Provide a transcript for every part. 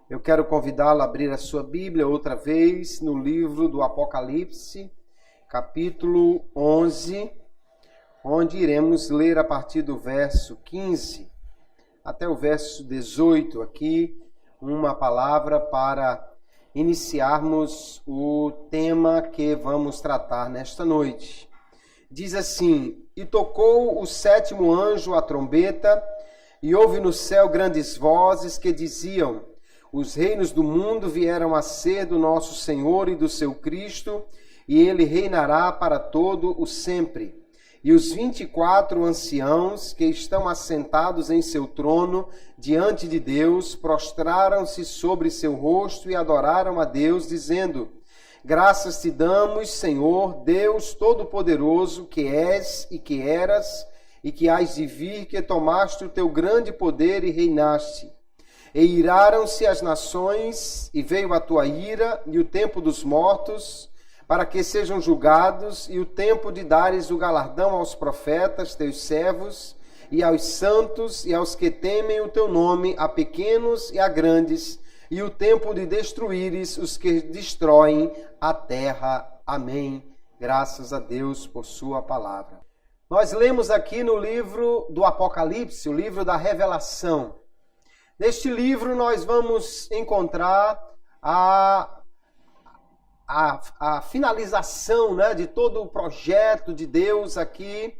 Eu quero convidá-lo a abrir a sua Bíblia outra vez no livro do Apocalipse, capítulo 11, onde iremos ler a partir do verso 15 até o verso 18 aqui, uma palavra para iniciarmos o tema que vamos tratar nesta noite. Diz assim: E tocou o sétimo anjo a trombeta, e houve no céu grandes vozes que diziam: Os reinos do mundo vieram a ser do nosso Senhor e do seu Cristo, e ele reinará para todo o sempre. E os 24 anciãos que estão assentados em seu trono diante de Deus prostraram-se sobre seu rosto e adoraram a Deus, dizendo: Graças te damos, Senhor, Deus Todo-Poderoso, que és e que eras e que hás de vir, que tomaste o teu grande poder e reinaste. E iraram-se as nações, e veio a tua ira, e o tempo dos mortos, para que sejam julgados, e o tempo de dares o galardão aos profetas, teus servos, e aos santos, e aos que temem o teu nome, a pequenos e a grandes, e o tempo de destruíres os que destroem a terra. Amém. Graças a Deus por sua palavra. Nós lemos aqui no livro do Apocalipse, o livro da Revelação. Neste livro nós vamos encontrar a finalização, né, de todo o projeto de Deus aqui.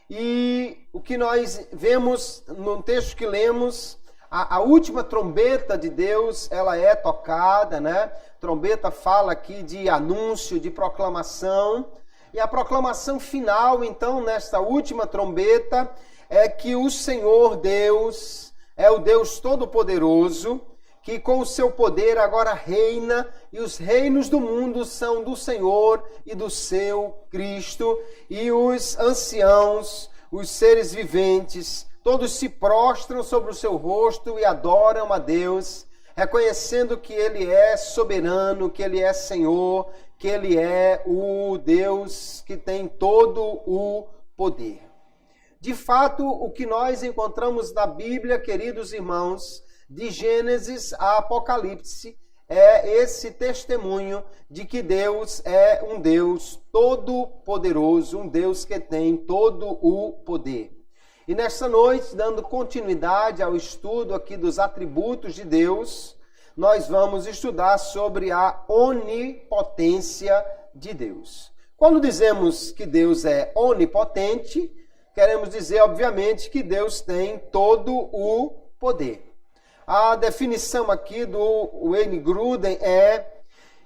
E o que nós vemos no texto que lemos, a última trombeta de Deus, ela é tocada, né? Trombeta fala aqui de anúncio, de proclamação. E a proclamação final, então, nesta última trombeta, é que o Senhor Deus é o Deus Todo-Poderoso, que com o seu poder agora reina, e os reinos do mundo são do Senhor e do seu Cristo, e os anciãos, os seres viventes, todos se prostram sobre o seu rosto e adoram a Deus, reconhecendo que Ele é soberano, que Ele é Senhor, que Ele é o Deus que tem todo o poder. De fato, o que nós encontramos na Bíblia, queridos irmãos, de Gênesis a Apocalipse, é esse testemunho de que Deus é um Deus todo-poderoso, um Deus que tem todo o poder. E nesta noite, dando continuidade ao estudo aqui dos atributos de Deus, nós vamos estudar sobre a onipotência de Deus. Quando dizemos que Deus é onipotente, queremos dizer, obviamente, que Deus tem todo o poder. A definição aqui do Wayne Grudem é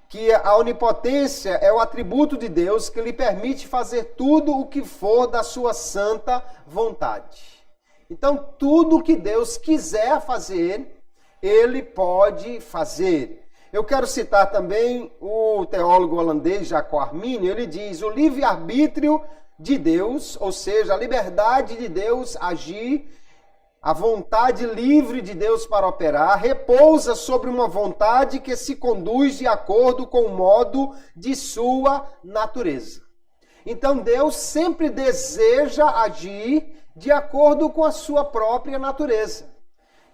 que a onipotência é o atributo de Deus que lhe permite fazer tudo o que for da sua santa vontade. Então, tudo o que Deus quiser fazer, Ele pode fazer. Eu quero citar também o teólogo holandês Jacob Arminio. Ele diz: o livre-arbítrio de Deus, ou seja, a liberdade de Deus agir, a vontade livre de Deus para operar, repousa sobre uma vontade que se conduz de acordo com o modo de sua natureza. Então Deus sempre deseja agir de acordo com a sua própria natureza.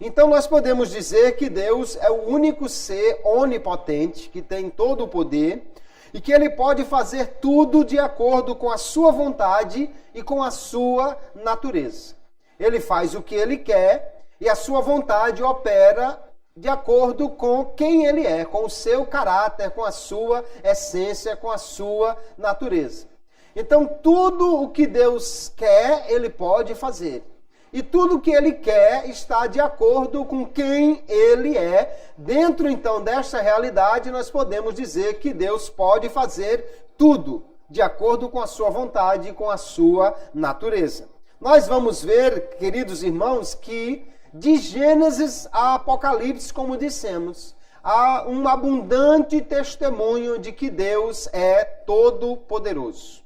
Então nós podemos dizer que Deus é o único ser onipotente, que tem todo o poder, e que Ele pode fazer tudo de acordo com a sua vontade e com a sua natureza. Ele faz o que Ele quer e a sua vontade opera de acordo com quem Ele é, com o seu caráter, com a sua essência, com a sua natureza. Então tudo o que Deus quer, Ele pode fazer. E tudo o que Ele quer está de acordo com quem Ele é. Dentro, então, desta realidade, nós podemos dizer que Deus pode fazer tudo de acordo com a sua vontade e com a sua natureza. Nós vamos ver, queridos irmãos, que de Gênesis a Apocalipse, como dissemos, há um abundante testemunho de que Deus é todo-poderoso.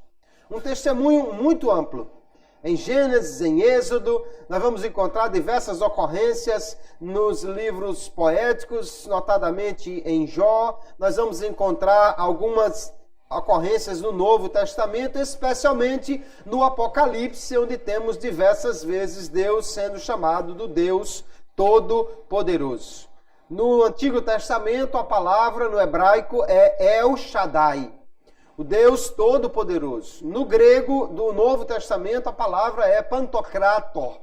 Um testemunho muito amplo. em Gênesis, em Êxodo, nós vamos encontrar diversas ocorrências nos livros poéticos, notadamente em Jó. Nós vamos encontrar algumas ocorrências no Novo Testamento, especialmente no Apocalipse, onde temos diversas vezes Deus sendo chamado do Deus Todo-Poderoso. No Antigo Testamento, a palavra no hebraico é El Shaddai, o Deus Todo-Poderoso. No grego do Novo Testamento, a palavra é Pantocrator,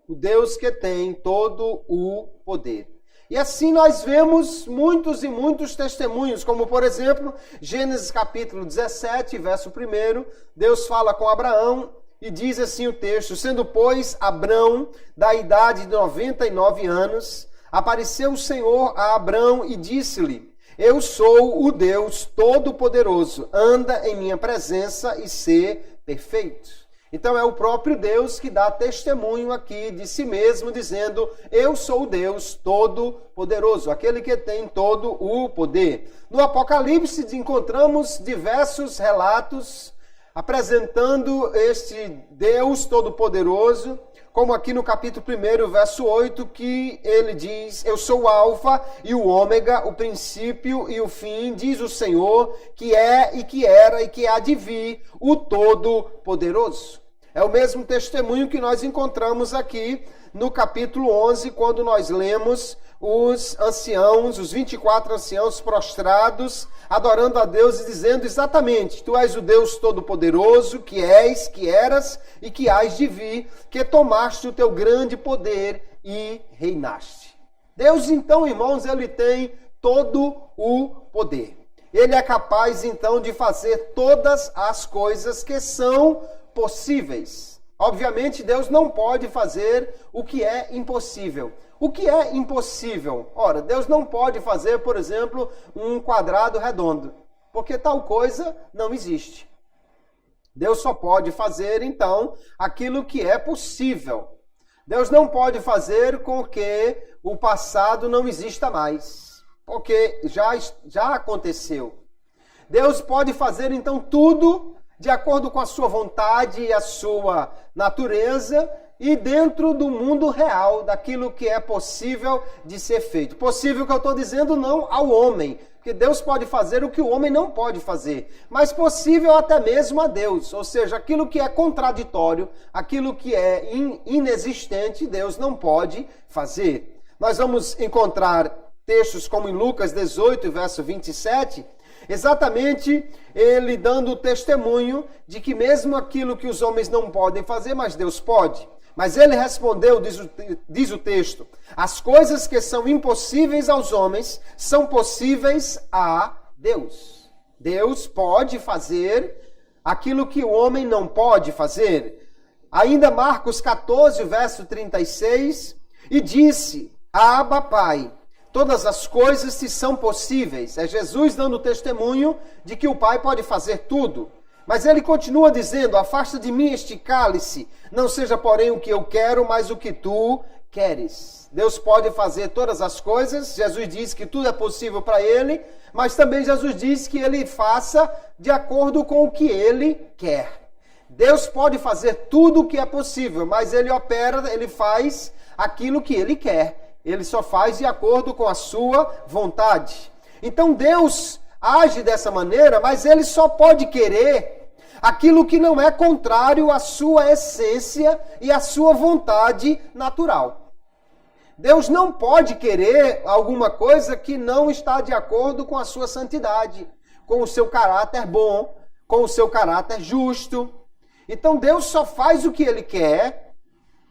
o Deus que tem todo o poder. E assim nós vemos muitos e muitos testemunhos, como por exemplo, Gênesis capítulo 17, verso 1, Deus fala com Abraão e diz assim o texto: sendo, pois, Abrão da idade de 99 anos, apareceu o Senhor a Abrão e disse-lhe: eu sou o Deus Todo-Poderoso, anda em minha presença e sê perfeito. Então é o próprio Deus que dá testemunho aqui de si mesmo, dizendo: eu sou o Deus Todo-Poderoso, aquele que tem todo o poder. No Apocalipse encontramos diversos relatos apresentando este Deus Todo-Poderoso, como aqui no capítulo 1, verso 8, que ele diz: eu sou o Alfa e o Ômega, o princípio e o fim, diz o Senhor, que é e que era e que há de vir, o Todo-Poderoso. É o mesmo testemunho que nós encontramos aqui no capítulo 11, quando nós lemos os anciãos, os 24 anciãos prostrados, adorando a Deus e dizendo exatamente: tu és o Deus Todo-Poderoso, que és, que eras e que hás de vir, que tomaste o teu grande poder e reinaste. Deus, então, irmãos, ele tem todo o poder. Ele é capaz, então, de fazer todas as coisas que são possíveis. Obviamente, Deus não pode fazer o que é impossível. O que é impossível? Ora, Deus não pode fazer, por exemplo, um quadrado redondo, porque tal coisa não existe. Deus só pode fazer, então, aquilo que é possível. Deus não pode fazer com que o passado não exista mais, porque já aconteceu. Deus pode fazer, então, tudo de acordo com a sua vontade e a sua natureza, e dentro do mundo real, daquilo que é possível de ser feito. Possível que eu estou dizendo não ao homem, porque Deus pode fazer o que o homem não pode fazer, mas possível até mesmo a Deus, ou seja, aquilo que é contraditório, aquilo que é inexistente, Deus não pode fazer. Nós vamos encontrar textos como em Lucas 18, verso 27, exatamente ele dando o testemunho de que mesmo aquilo que os homens não podem fazer, mas Deus pode. Mas ele respondeu, diz o texto: as coisas que são impossíveis aos homens são possíveis a Deus. Deus pode fazer aquilo que o homem não pode fazer. Ainda Marcos 14, verso 36, e disse: Abba, Pai, todas as coisas te são possíveis. É Jesus dando testemunho de que o Pai pode fazer tudo. Mas ele continua dizendo: afasta de mim este cálice, não seja porém o que eu quero, mas o que tu queres. Deus pode fazer todas as coisas. Jesus diz que tudo é possível para ele, mas também Jesus diz que ele faça de acordo com o que ele quer. Deus pode fazer tudo o que é possível, mas ele opera, ele faz aquilo que ele quer. Ele só faz de acordo com a sua vontade. Então Deus age dessa maneira, mas ele só pode querer aquilo que não é contrário à sua essência e à sua vontade natural. Deus não pode querer alguma coisa que não está de acordo com a sua santidade, com o seu caráter bom, com o seu caráter justo. Então Deus só faz o que ele quer,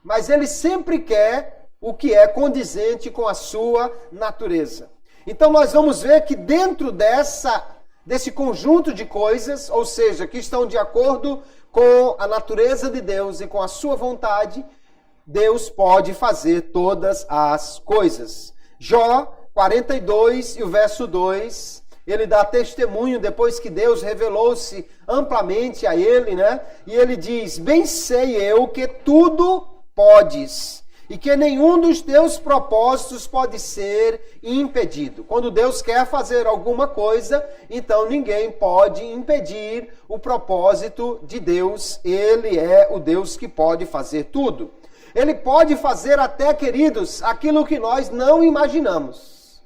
mas ele sempre quer o que é condizente com a sua natureza. Então nós vamos ver que dentro desse conjunto de coisas, ou seja, que estão de acordo com a natureza de Deus e com a sua vontade, Deus pode fazer todas as coisas. Jó 42 e o verso 2, ele dá testemunho depois que Deus revelou-se amplamente a ele, né? E ele diz: bem sei eu que tudo podes, e que nenhum dos teus propósitos pode ser impedido. Quando Deus quer fazer alguma coisa, então ninguém pode impedir o propósito de Deus. Ele é o Deus que pode fazer tudo. Ele pode fazer até, queridos, aquilo que nós não imaginamos.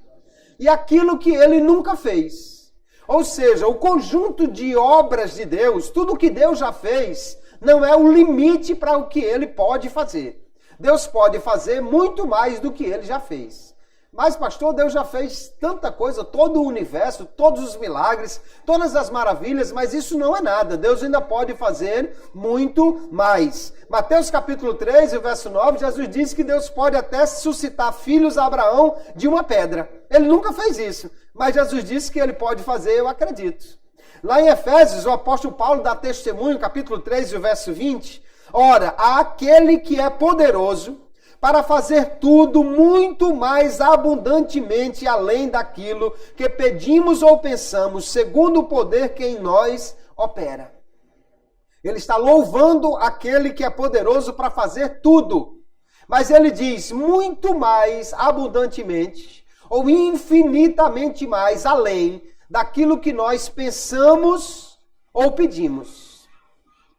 E aquilo que ele nunca fez. Ou seja, o conjunto de obras de Deus, tudo que Deus já fez, não é o limite para o que ele pode fazer. Deus pode fazer muito mais do que ele já fez. Mas, pastor, Deus já fez tanta coisa, todo o universo, todos os milagres, todas as maravilhas, mas isso não é nada. Deus ainda pode fazer muito mais. Mateus capítulo 3, verso 9, Jesus diz que Deus pode até suscitar filhos a Abraão de uma pedra. Ele nunca fez isso, mas Jesus disse que ele pode fazer, eu acredito. Lá em Efésios, o apóstolo Paulo dá testemunho, capítulo 3, verso 20. Ora, há aquele que é poderoso para fazer tudo muito mais abundantemente além daquilo que pedimos ou pensamos, segundo o poder que em nós opera. Ele está louvando aquele que é poderoso para fazer tudo. Mas ele diz muito mais abundantemente, ou infinitamente mais além daquilo que nós pensamos ou pedimos.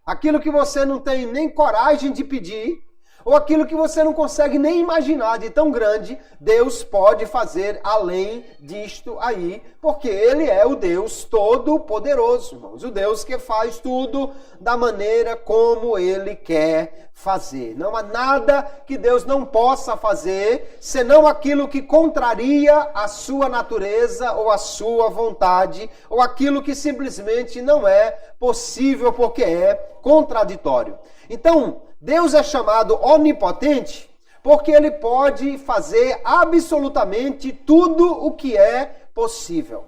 Aquilo que você não tem nem coragem de pedir, ou aquilo que você não consegue nem imaginar de tão grande, Deus pode fazer além disto aí, porque Ele é o Deus todo-poderoso, irmãos. O Deus que faz tudo da maneira como Ele quer fazer. Não há nada que Deus não possa fazer, senão aquilo que contraria a sua natureza ou a sua vontade, ou aquilo que simplesmente não é possível porque é contraditório. Então, Deus é chamado onipotente porque Ele pode fazer absolutamente tudo o que é possível.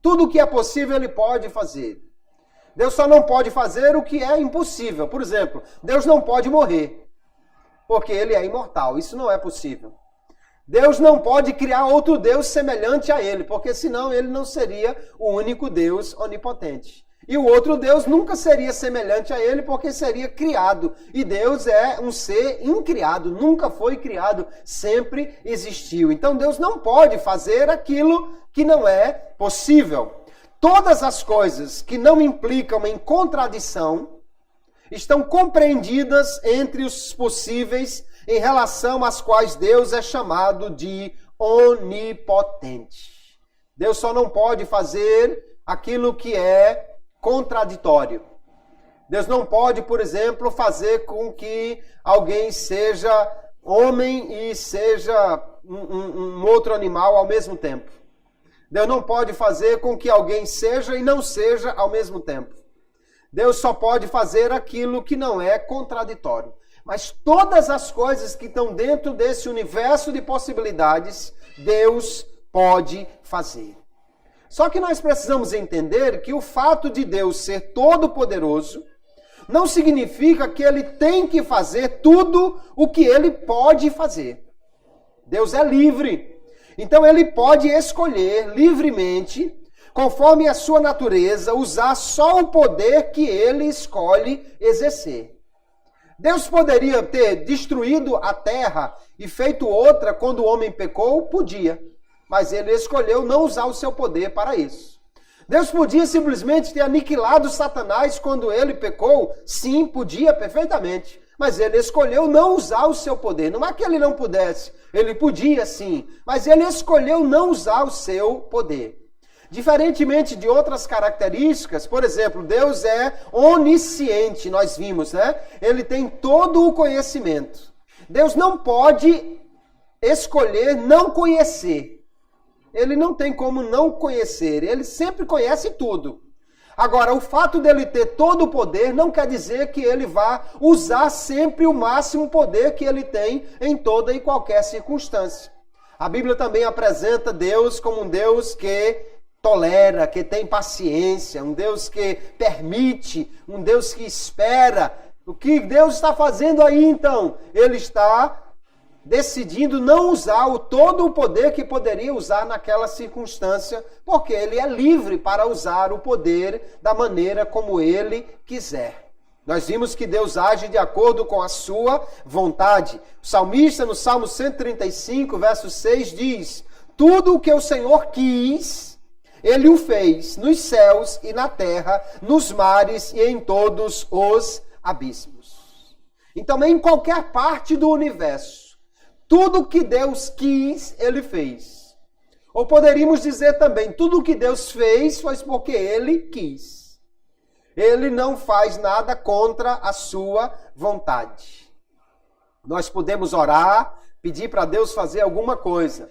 Tudo o que é possível Ele pode fazer. Deus só não pode fazer o que é impossível. Por exemplo, Deus não pode morrer, porque Ele é imortal. Isso não é possível. Deus não pode criar outro Deus semelhante a Ele, porque senão Ele não seria o único Deus onipotente. E o outro Deus nunca seria semelhante a Ele, porque seria criado. E Deus é um ser incriado, nunca foi criado, sempre existiu. Então Deus não pode fazer aquilo que não é possível. Todas as coisas que não implicam em contradição estão compreendidas entre os possíveis, em relação às quais Deus é chamado de onipotente. Deus só não pode fazer aquilo que é contraditório. Deus não pode, por exemplo, fazer com que alguém seja homem e seja um outro animal ao mesmo tempo. Deus não pode fazer com que alguém seja e não seja ao mesmo tempo. Deus só pode fazer aquilo que não é contraditório. Mas todas as coisas que estão dentro desse universo de possibilidades, Deus pode fazer. Só que nós precisamos entender que o fato de Deus ser todo-poderoso não significa que Ele tem que fazer tudo o que Ele pode fazer. Deus é livre. Então Ele pode escolher livremente, conforme a sua natureza, usar só o poder que Ele escolhe exercer. Deus poderia ter destruído a terra e feito outra quando o homem pecou? Podia. Mas Ele escolheu não usar o seu poder para isso. Deus podia simplesmente ter aniquilado Satanás quando ele pecou? Sim, podia perfeitamente. Mas Ele escolheu não usar o seu poder. Não é que Ele não pudesse. Ele podia sim. Mas Ele escolheu não usar o seu poder. Diferentemente de outras características, por exemplo, Deus é onisciente, nós vimos, né? Ele tem todo o conhecimento. Deus não pode escolher não conhecer. Ele não tem como não conhecer. Ele sempre conhece tudo. Agora, o fato dele ter todo o poder não quer dizer que ele vá usar sempre o máximo poder que ele tem em toda e qualquer circunstância. A Bíblia também apresenta Deus como um Deus que tolera, que tem paciência, um Deus que permite, um Deus que espera. O que Deus está fazendo aí, então? Ele está decidindo não usar todo o poder que poderia usar naquela circunstância, porque Ele é livre para usar o poder da maneira como Ele quiser. Nós vimos que Deus age de acordo com a sua vontade. O salmista, no Salmo 135, verso 6, diz: tudo o que o Senhor quis, Ele o fez nos céus e na terra, nos mares e em todos os abismos. Então, em qualquer parte do universo, tudo o que Deus quis, Ele fez. Ou poderíamos dizer também, tudo o que Deus fez foi porque Ele quis. Ele não faz nada contra a sua vontade. Nós podemos orar, pedir para Deus fazer alguma coisa,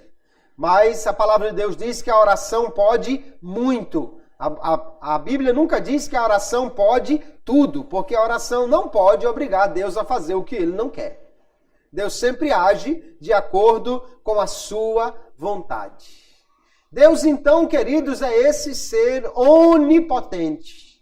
mas a palavra de Deus diz que a oração pode muito. A Bíblia nunca diz que a oração pode tudo, porque a oração não pode obrigar Deus a fazer o que Ele não quer. Deus sempre age de acordo com a sua vontade. Deus, então, queridos, é esse ser onipotente,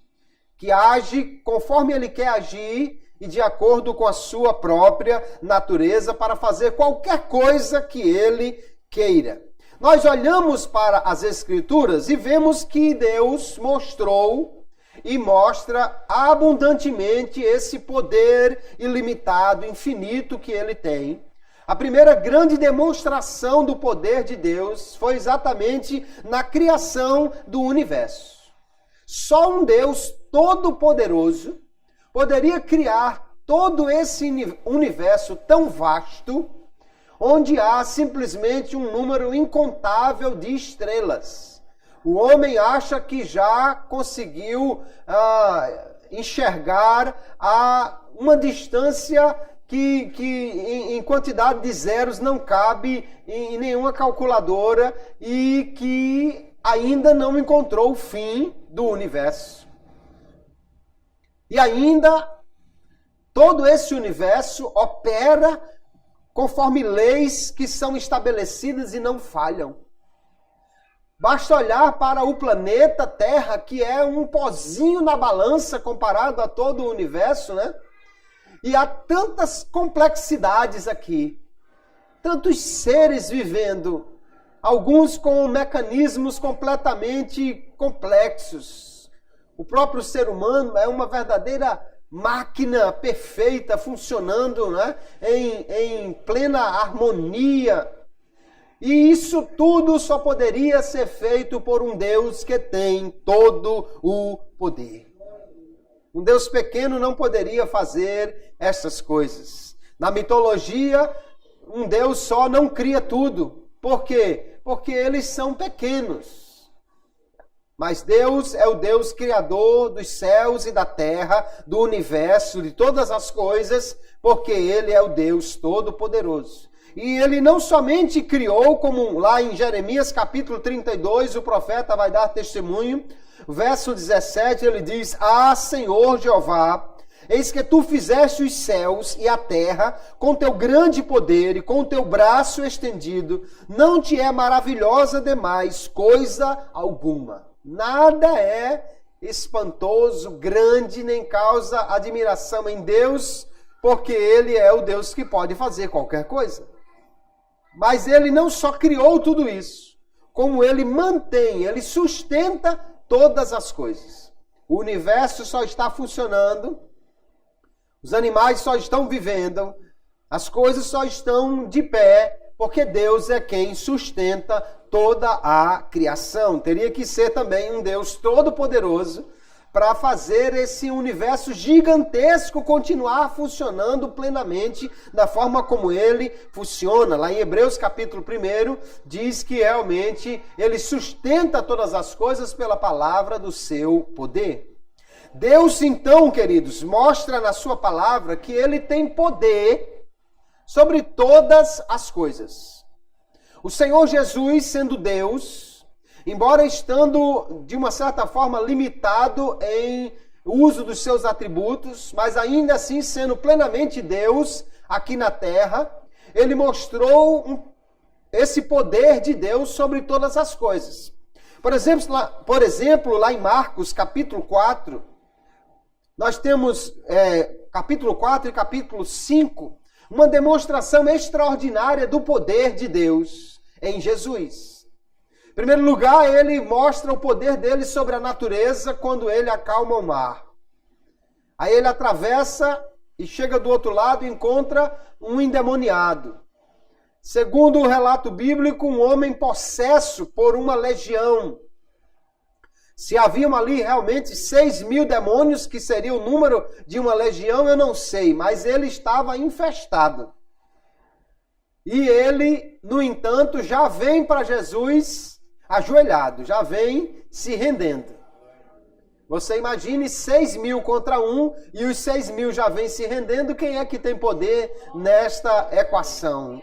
que age conforme Ele quer agir e de acordo com a sua própria natureza para fazer qualquer coisa que Ele queira. Nós olhamos para as Escrituras e vemos que Deus mostrou e mostra abundantemente esse poder ilimitado, infinito que Ele tem. A primeira grande demonstração do poder de Deus foi exatamente na criação do universo. Só um Deus todo-poderoso poderia criar todo esse universo tão vasto, onde há simplesmente um número incontável de estrelas. O homem acha que já conseguiu enxergar a uma distância que em quantidade de zeros não cabe em nenhuma calculadora e que ainda não encontrou o fim do universo. E ainda, todo esse universo opera conforme leis que são estabelecidas e não falham. Basta olhar para o planeta Terra, que é um pozinho na balança comparado a todo o universo, né? E há tantas complexidades aqui, tantos seres vivendo, alguns com mecanismos completamente complexos. O próprio ser humano é uma verdadeira máquina perfeita, funcionando, né? em plena harmonia. E isso tudo só poderia ser feito por um Deus que tem todo o poder. Um Deus pequeno não poderia fazer essas coisas. Na mitologia, um Deus só não cria tudo. Por quê? Porque eles são pequenos. Mas Deus é o Deus criador dos céus e da terra, do universo, de todas as coisas, porque Ele é o Deus todo-poderoso. E Ele não somente criou, como lá em Jeremias capítulo 32, o profeta vai dar testemunho, verso 17, ele diz: Ah, Senhor Jeová, eis que tu fizeste os céus e a terra com teu grande poder e com teu braço estendido, não te é maravilhosa demais coisa alguma. Nada é espantoso, grande, nem causa admiração em Deus, porque Ele é o Deus que pode fazer qualquer coisa. Mas Ele não só criou tudo isso, como Ele mantém, Ele sustenta todas as coisas. O universo só está funcionando, os animais só estão vivendo, as coisas só estão de pé, porque Deus é quem sustenta toda a criação. Teria que ser também um Deus todo-poderoso para fazer esse universo gigantesco continuar funcionando plenamente da forma como ele funciona. Lá em Hebreus capítulo 1 diz que realmente ele sustenta todas as coisas pela palavra do seu poder. Deus então, queridos, mostra na sua palavra que ele tem poder sobre todas as coisas. O Senhor Jesus, sendo Deus, embora estando de uma certa forma limitado em uso dos seus atributos, mas ainda assim sendo plenamente Deus aqui na terra, ele mostrou esse poder de Deus sobre todas as coisas. Por exemplo, lá em Marcos capítulo 4, nós temos capítulo 4 e capítulo 5, uma demonstração extraordinária do poder de Deus em Jesus. Em primeiro lugar, ele mostra o poder dele sobre a natureza quando ele acalma o mar. Aí ele atravessa e chega do outro lado e encontra um endemoniado. Segundo o relato bíblico, um homem possesso por uma legião. Se haviam ali realmente 6.000 demônios, que seria o número de uma legião, eu não sei, mas ele estava infestado. E ele, no entanto, já vem para Jesus ajoelhado, já vem se rendendo. Você imagine 6.000 contra 1 e os 6.000 já vêm se rendendo. Quem é que tem poder nesta equação?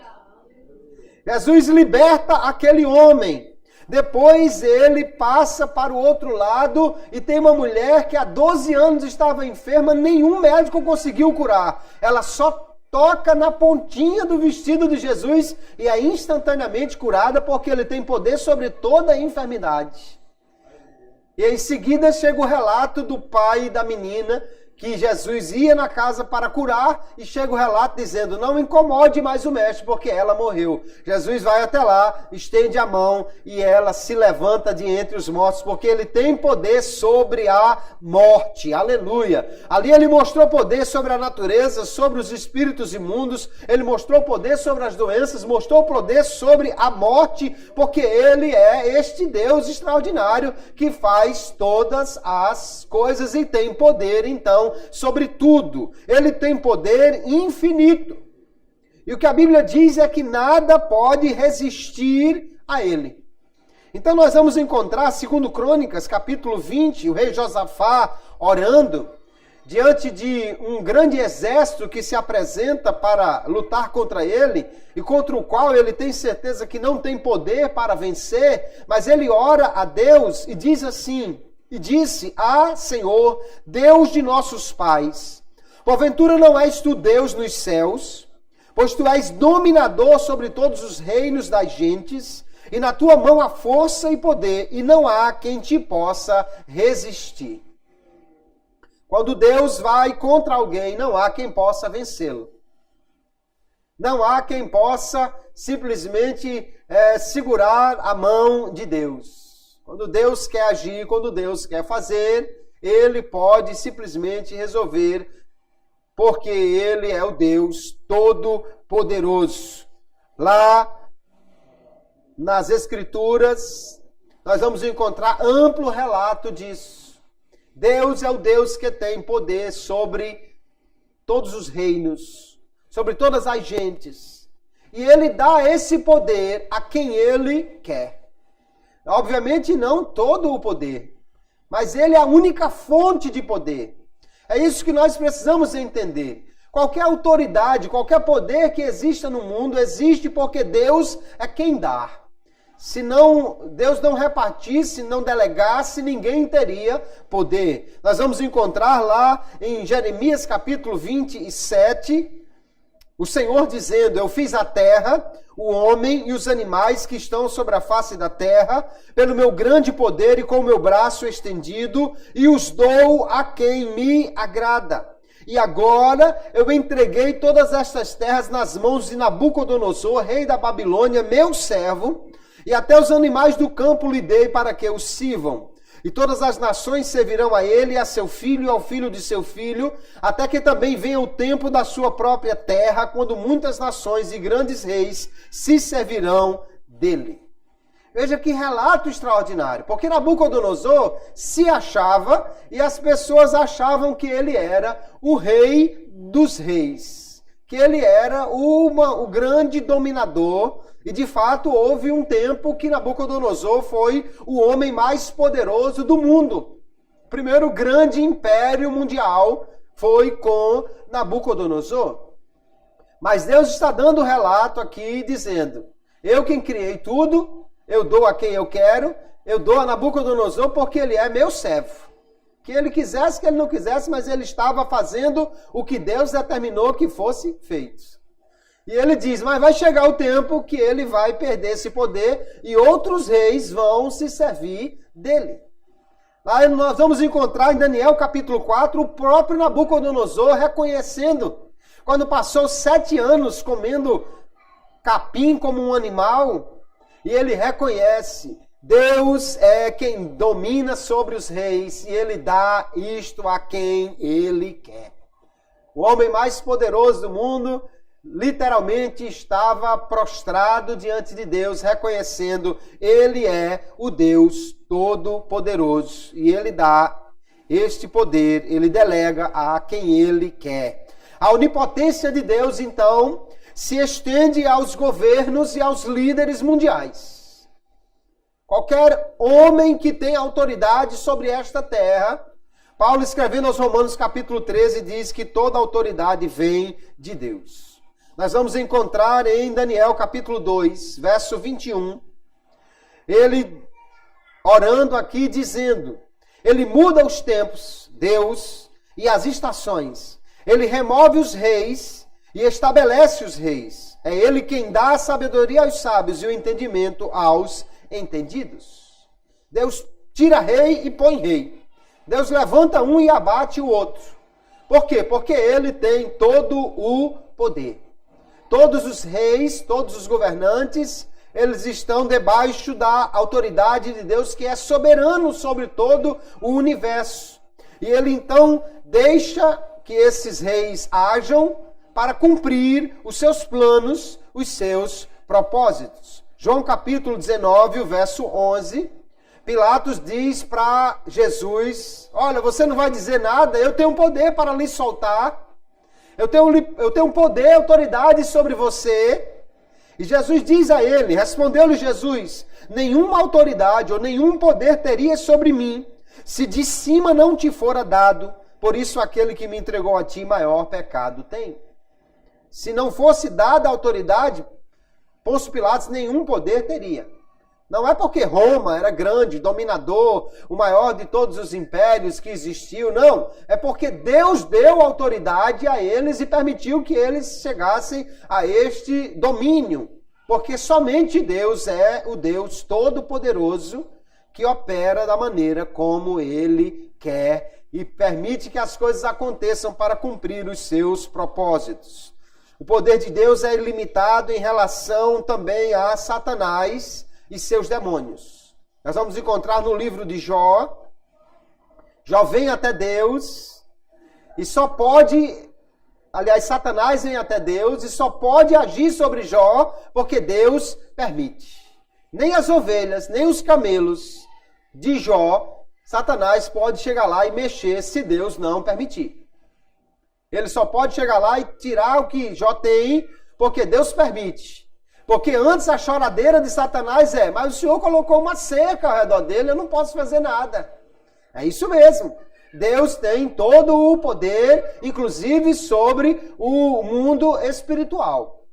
Jesus liberta aquele homem. Depois ele passa para o outro lado e tem uma mulher que há 12 anos estava enferma, nenhum médico conseguiu curar. Ela só toca na pontinha do vestido de Jesus e é instantaneamente curada, porque ele tem poder sobre toda a enfermidade. E em seguida chega o relato do pai da menina, que Jesus ia na casa para curar, e chega o relato dizendo, não incomode mais o mestre, porque ela morreu. Jesus vai até lá, estende a mão, e ela se levanta de entre os mortos, porque ele tem poder sobre a morte. Aleluia! Ali ele mostrou poder sobre a natureza, sobre os espíritos imundos, ele mostrou poder sobre as doenças, mostrou poder sobre a morte, porque ele é este Deus extraordinário que faz todas as coisas e tem poder, então, sobre tudo. Ele tem poder infinito. E o que a Bíblia diz é que nada pode resistir a ele. Então nós vamos encontrar, segundo Crônicas, capítulo 20, o rei Josafá orando diante de um grande exército que se apresenta para lutar contra ele e contra o qual ele tem certeza que não tem poder para vencer, mas ele ora a Deus e diz assim, e disse, Senhor, Deus de nossos pais, porventura não és tu Deus nos céus, pois tu és dominador sobre todos os reinos das gentes, e na tua mão há força e poder, e não há quem te possa resistir. Quando Deus vai contra alguém, não há quem possa vencê-lo. Não há quem possa simplesmente segurar a mão de Deus. Quando Deus quer agir, quando Deus quer fazer, ele pode simplesmente resolver, porque ele é o Deus Todo-Poderoso. Lá nas Escrituras, nós vamos encontrar amplo relato disso. Deus é o Deus que tem poder sobre todos os reinos, sobre todas as gentes. E ele dá esse poder a quem ele quer. Obviamente não todo o poder, mas ele é a única fonte de poder. É isso que nós precisamos entender. Qualquer autoridade, qualquer poder que exista no mundo, existe porque Deus é quem dá. Se não, Deus não repartisse, não delegasse, ninguém teria poder. Nós vamos encontrar lá em Jeremias capítulo 27, o Senhor dizendo, eu fiz a terra, o homem e os animais que estão sobre a face da terra, pelo meu grande poder e com o meu braço estendido, e os dou a quem me agrada. E agora eu entreguei todas estas terras nas mãos de Nabucodonosor, rei da Babilônia, meu servo, e até os animais do campo lhe dei para que o sirvam. E todas as nações servirão a ele, a seu filho e ao filho de seu filho, até que também venha o tempo da sua própria terra, quando muitas nações e grandes reis se servirão dele. Veja que relato extraordinário, porque Nabucodonosor se achava e as pessoas achavam que ele era o rei dos reis, que ele era o grande dominador. E de fato houve um tempo que Nabucodonosor foi o homem mais poderoso do mundo. O primeiro grande império mundial foi com Nabucodonosor. Mas Deus está dando relato aqui dizendo, eu quem criei tudo, eu dou a quem eu quero, eu dou a Nabucodonosor porque ele é meu servo. Que ele quisesse, que ele não quisesse, mas ele estava fazendo o que Deus determinou que fosse feito. E ele diz, mas vai chegar o tempo que ele vai perder esse poder e outros reis vão se servir dele. Lá nós vamos encontrar em Daniel capítulo 4 o próprio Nabucodonosor reconhecendo, quando passou 7 anos comendo capim como um animal, e ele reconhece Deus é quem domina sobre os reis e ele dá isto a quem ele quer. O homem mais poderoso do mundo literalmente estava prostrado diante de Deus, reconhecendo ele é o Deus Todo-Poderoso e ele dá este poder, ele delega a quem ele quer. A onipotência de Deus, então, se estende aos governos e aos líderes mundiais. Qualquer homem que tenha autoridade sobre esta terra, Paulo escrevendo aos Romanos capítulo 13 diz que toda autoridade vem de Deus. Nós vamos encontrar em Daniel capítulo 2, verso 21, ele orando aqui dizendo, ele muda os tempos, Deus, e as estações. Ele remove os reis e estabelece os reis. É ele quem dá a sabedoria aos sábios e o entendimento aos entendidos. Deus tira rei e põe rei. Deus levanta um e abate o outro. Por quê? Porque ele tem todo o poder. Todos os reis, todos os governantes, eles estão debaixo da autoridade de Deus, que é soberano sobre todo o universo. E ele então deixa que esses reis hajam para cumprir os seus planos, os seus propósitos. João capítulo 19, o verso 11, Pilatos diz para Jesus, olha, você não vai dizer nada, eu tenho poder para lhe soltar, eu tenho poder, autoridade sobre você. E Jesus diz a ele, respondeu-lhe Jesus, nenhuma autoridade ou nenhum poder teria sobre mim, se de cima não te fora dado. Por isso aquele que me entregou a ti maior pecado tem. Se não fosse dada a autoridade, Pôncio Pilatos nenhum poder teria. Não é porque Roma era grande, dominador, o maior de todos os impérios que existiu, não. É porque Deus deu autoridade a eles e permitiu que eles chegassem a este domínio. Porque somente Deus é o Deus Todo-Poderoso que opera da maneira como Ele quer e permite que as coisas aconteçam para cumprir os seus propósitos. O poder de Deus é ilimitado em relação também a Satanás e seus demônios. Nós vamos encontrar no livro de Jó. Jó vem até Deus e só pode, aliás, Satanás vem até Deus e só pode agir sobre Jó porque Deus permite. Nem as ovelhas, nem os camelos de Jó, Satanás pode chegar lá e mexer se Deus não permitir. Ele só pode chegar lá e tirar o que Jó tem, porque Deus permite. Porque antes a choradeira de Satanás mas o Senhor colocou uma cerca ao redor dele, eu não posso fazer nada. É isso mesmo. Deus tem todo o poder, inclusive sobre o mundo espiritual.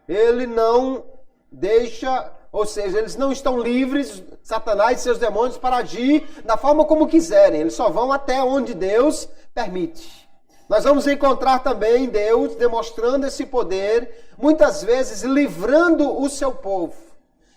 Ele não deixa, ou seja, eles não estão livres, Satanás e seus demônios, para agir da forma como quiserem. Eles só vão até onde Deus permite. Nós vamos encontrar também Deus demonstrando esse poder, muitas vezes livrando o seu povo.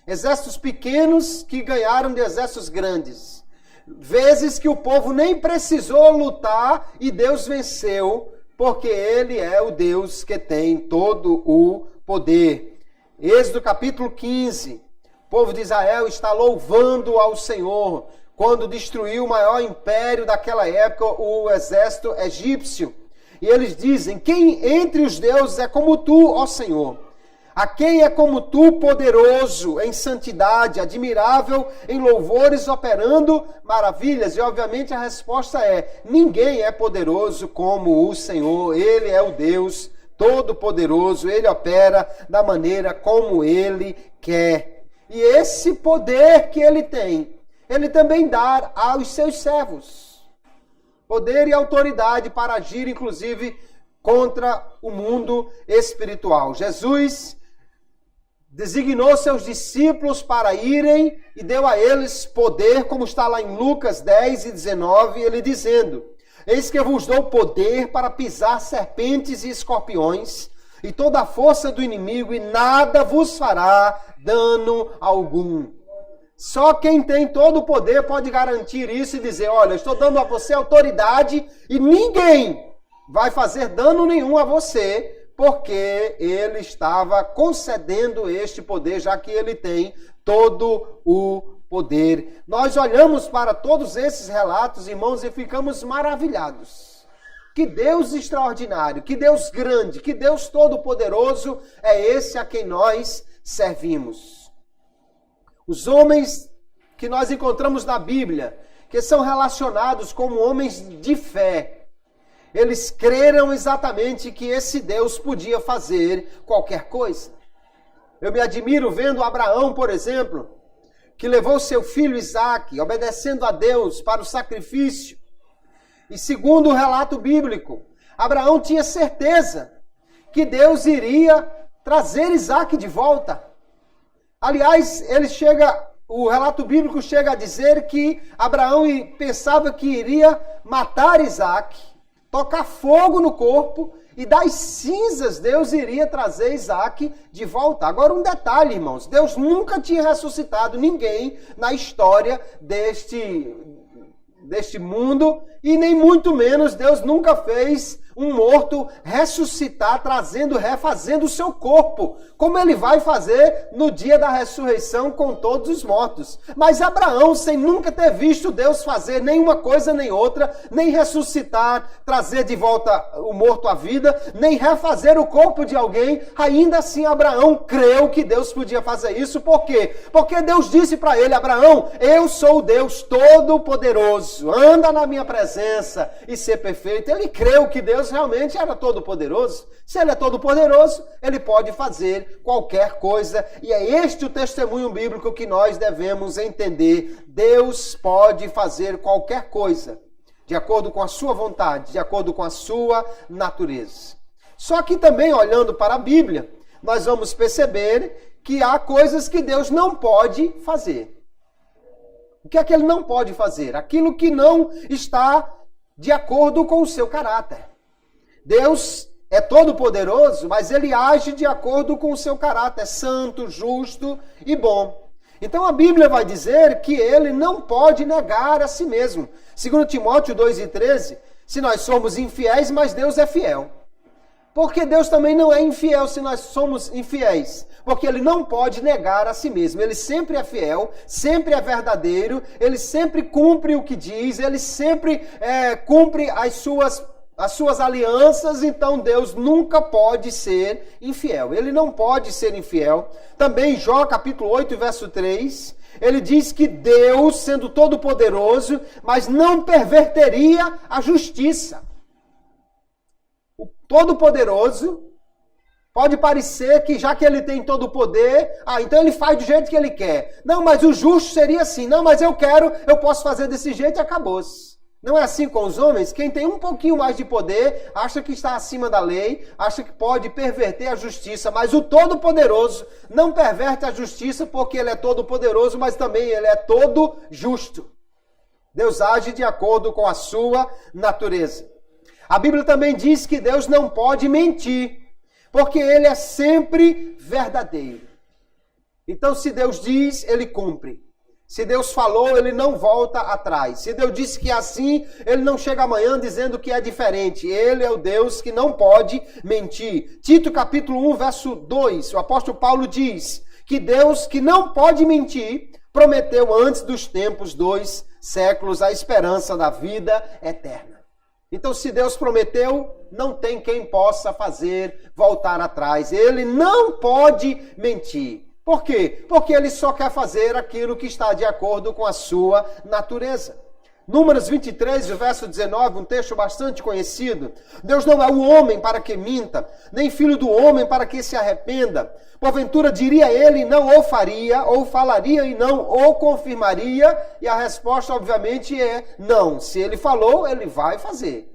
Exércitos pequenos que ganharam de exércitos grandes. Vezes que o povo nem precisou lutar e Deus venceu, porque Ele é o Deus que tem todo o poder. Êxodo capítulo 15, o povo de Israel está louvando ao Senhor quando destruiu o maior império daquela época, o exército egípcio. E eles dizem, quem entre os deuses é como tu, ó Senhor? A quem é como tu, poderoso em santidade, admirável em louvores, operando maravilhas? E obviamente a resposta é, ninguém é poderoso como o Senhor. Ele é o Deus Todo-Poderoso, Ele opera da maneira como Ele quer. E esse poder que Ele tem, Ele também dá aos seus servos. Poder e autoridade para agir, inclusive, contra o mundo espiritual. Jesus designou seus discípulos para irem e deu a eles poder, como está lá em Lucas 10 e 19, ele dizendo, eis que eu vos dou poder para pisar serpentes e escorpiões e toda a força do inimigo e nada vos fará dano algum. Só quem tem todo o poder pode garantir isso e dizer, olha, eu estou dando a você autoridade e ninguém vai fazer dano nenhum a você, porque ele estava concedendo este poder, já que ele tem todo o poder. Nós olhamos para todos esses relatos, irmãos, e ficamos maravilhados. Que Deus extraordinário, que Deus grande, que Deus todo-poderoso é esse a quem nós servimos. Os homens que nós encontramos na Bíblia, que são relacionados como homens de fé, eles creram exatamente que esse Deus podia fazer qualquer coisa. Eu me admiro vendo Abraão, por exemplo, que levou seu filho Isaque, obedecendo a Deus para o sacrifício. E segundo o relato bíblico, Abraão tinha certeza que Deus iria trazer Isaque de volta. Aliás, o relato bíblico chega a dizer que Abraão pensava que iria matar Isaque, tocar fogo no corpo, e das cinzas Deus iria trazer Isaque de volta. Agora um detalhe, irmãos, Deus nunca tinha ressuscitado ninguém na história deste mundo, e nem muito menos Deus nunca fez um morto ressuscitar, refazendo o seu corpo, como ele vai fazer no dia da ressurreição com todos os mortos. Mas Abraão, sem nunca ter visto Deus fazer nenhuma coisa nem outra, nem ressuscitar, trazer de volta o morto à vida, nem refazer o corpo de alguém, ainda assim Abraão creu que Deus podia fazer isso. Por quê? Porque Deus disse para ele: Abraão, eu sou o Deus Todo-Poderoso, anda na minha presença e ser perfeito. Ele creu que Deus realmente era todo-poderoso. Se ele é todo-poderoso, ele pode fazer qualquer coisa. E é este o testemunho bíblico que nós devemos entender. Deus pode fazer qualquer coisa, de acordo com a sua vontade, de acordo com a sua natureza. Só que também, olhando para a Bíblia, nós vamos perceber que há coisas que Deus não pode fazer. O que é que ele não pode fazer? Aquilo que não está de acordo com o seu caráter. Deus é todo-poderoso, mas ele age de acordo com o seu caráter santo, justo e bom. Então a Bíblia vai dizer que ele não pode negar a si mesmo. Segundo Timóteo 2:13, se nós somos infiéis, mas Deus é fiel. Porque Deus também não é infiel se nós somos infiéis. Porque ele não pode negar a si mesmo. Ele sempre é fiel, sempre é verdadeiro, ele sempre cumpre o que diz, ele sempre cumpre as suas alianças. Então Deus nunca pode ser infiel. Ele não pode ser infiel. Também Jó capítulo 8, verso 3, ele diz que Deus, sendo todo-poderoso, mas não perverteria a justiça. O todo-poderoso pode parecer que, já que ele tem todo o poder, então ele faz do jeito que ele quer. Não, mas o justo seria assim. Não, mas eu posso fazer desse jeito e acabou-se. Não é assim com os homens? Quem tem um pouquinho mais de poder, acha que está acima da lei, acha que pode perverter a justiça, mas o Todo-Poderoso não perverte a justiça porque ele é todo-poderoso, mas também ele é todo justo. Deus age de acordo com a sua natureza. A Bíblia também diz que Deus não pode mentir, porque ele é sempre verdadeiro. Então, se Deus diz, ele cumpre. Se Deus falou, ele não volta atrás. Se Deus disse que é assim, ele não chega amanhã dizendo que é diferente. Ele é o Deus que não pode mentir. Tito capítulo 1, verso 2, o apóstolo Paulo diz que Deus, que não pode mentir, prometeu antes dos tempos 2 séculos a esperança da vida eterna. Então, se Deus prometeu, não tem quem possa fazer voltar atrás. Ele não pode mentir. Por quê? Porque ele só quer fazer aquilo que está de acordo com a sua natureza. Números 23, verso 19, um texto bastante conhecido. Deus não é o homem para que minta, nem filho do homem para que se arrependa. Porventura diria ele, não o faria, ou falaria e não o confirmaria. E a resposta, obviamente, é não. Se ele falou, ele vai fazer.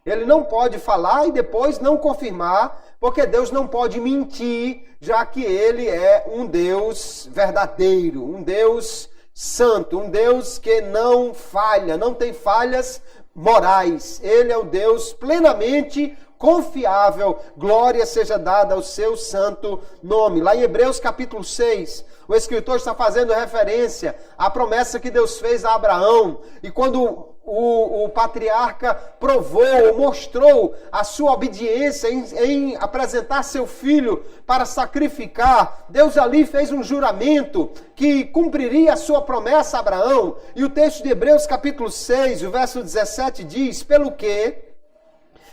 Ele não pode falar e depois não confirmar, porque Deus não pode mentir, já que ele é um Deus verdadeiro, um Deus santo, um Deus que não falha, não tem falhas morais. Ele é o Deus plenamente confiável. Glória seja dada ao seu santo nome. Lá em Hebreus capítulo 6, O escritor está fazendo referência à promessa que Deus fez a Abraão. E quando o patriarca provou, mostrou a sua obediência em apresentar seu filho para sacrificar, Deus ali fez um juramento que cumpriria a sua promessa a Abraão. E o texto de Hebreus capítulo 6, o verso 17 diz: pelo que,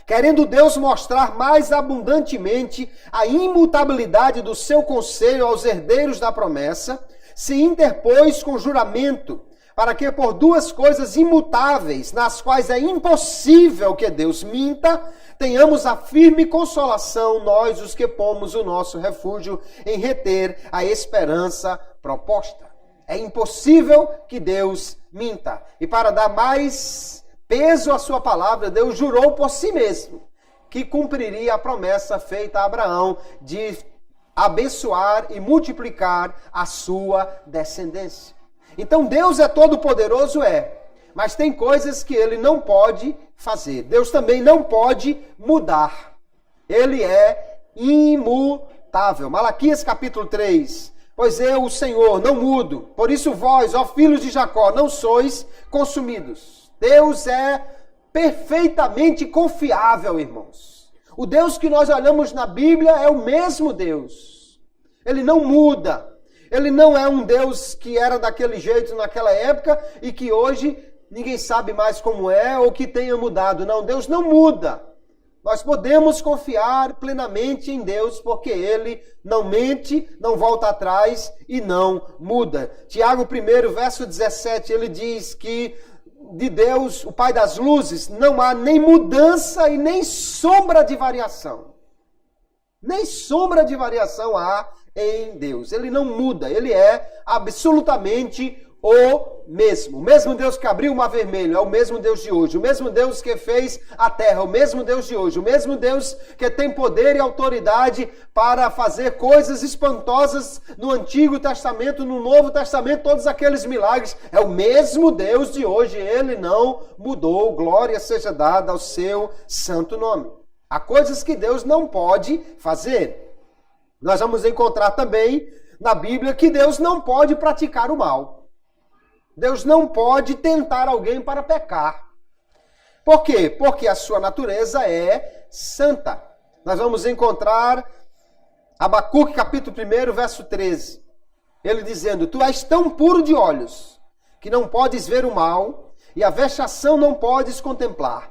querendo Deus mostrar mais abundantemente a imutabilidade do seu conselho aos herdeiros da promessa, se interpôs com juramento, para que por duas coisas imutáveis, nas quais é impossível que Deus minta, tenhamos a firme consolação, nós os que pomos o nosso refúgio em reter a esperança proposta. É impossível que Deus minta. E para dar mais peso à sua palavra, Deus jurou por si mesmo que cumpriria a promessa feita a Abraão de abençoar e multiplicar a sua descendência. Então Deus é todo poderoso, mas tem coisas que ele não pode fazer. Deus também não pode mudar. Ele é imutável. Malaquias capítulo 3. Pois eu, o Senhor, não mudo. Por isso vós, ó filhos de Jacó, não sois consumidos. Deus é perfeitamente confiável, irmãos. O Deus que nós olhamos na Bíblia é o mesmo Deus. Ele não muda. Ele não é um Deus que era daquele jeito naquela época e que hoje ninguém sabe mais como é ou que tenha mudado. Não, Deus não muda. Nós podemos confiar plenamente em Deus porque Ele não mente, não volta atrás e não muda. Tiago 1, verso 17, ele diz que de Deus, o Pai das luzes, não há nem mudança e nem sombra de variação. Nem sombra de variação há em Deus. Ele não muda, ele é absolutamente o mesmo. O mesmo Deus que abriu o mar vermelho é o mesmo Deus de hoje. O mesmo Deus que fez a terra, o mesmo Deus de hoje. O mesmo Deus que tem poder e autoridade para fazer coisas espantosas no Antigo Testamento, no Novo Testamento, todos aqueles milagres. É o mesmo Deus de hoje. Ele não mudou. Glória seja dada ao seu santo nome. Há coisas que Deus não pode fazer. Nós vamos encontrar também na Bíblia que Deus não pode praticar o mal. Deus não pode tentar alguém para pecar. Por quê? Porque a sua natureza é santa. Nós vamos encontrar Abacuque capítulo 1, verso 13. Ele dizendo: tu és tão puro de olhos que não podes ver o mal e a vexação não podes contemplar.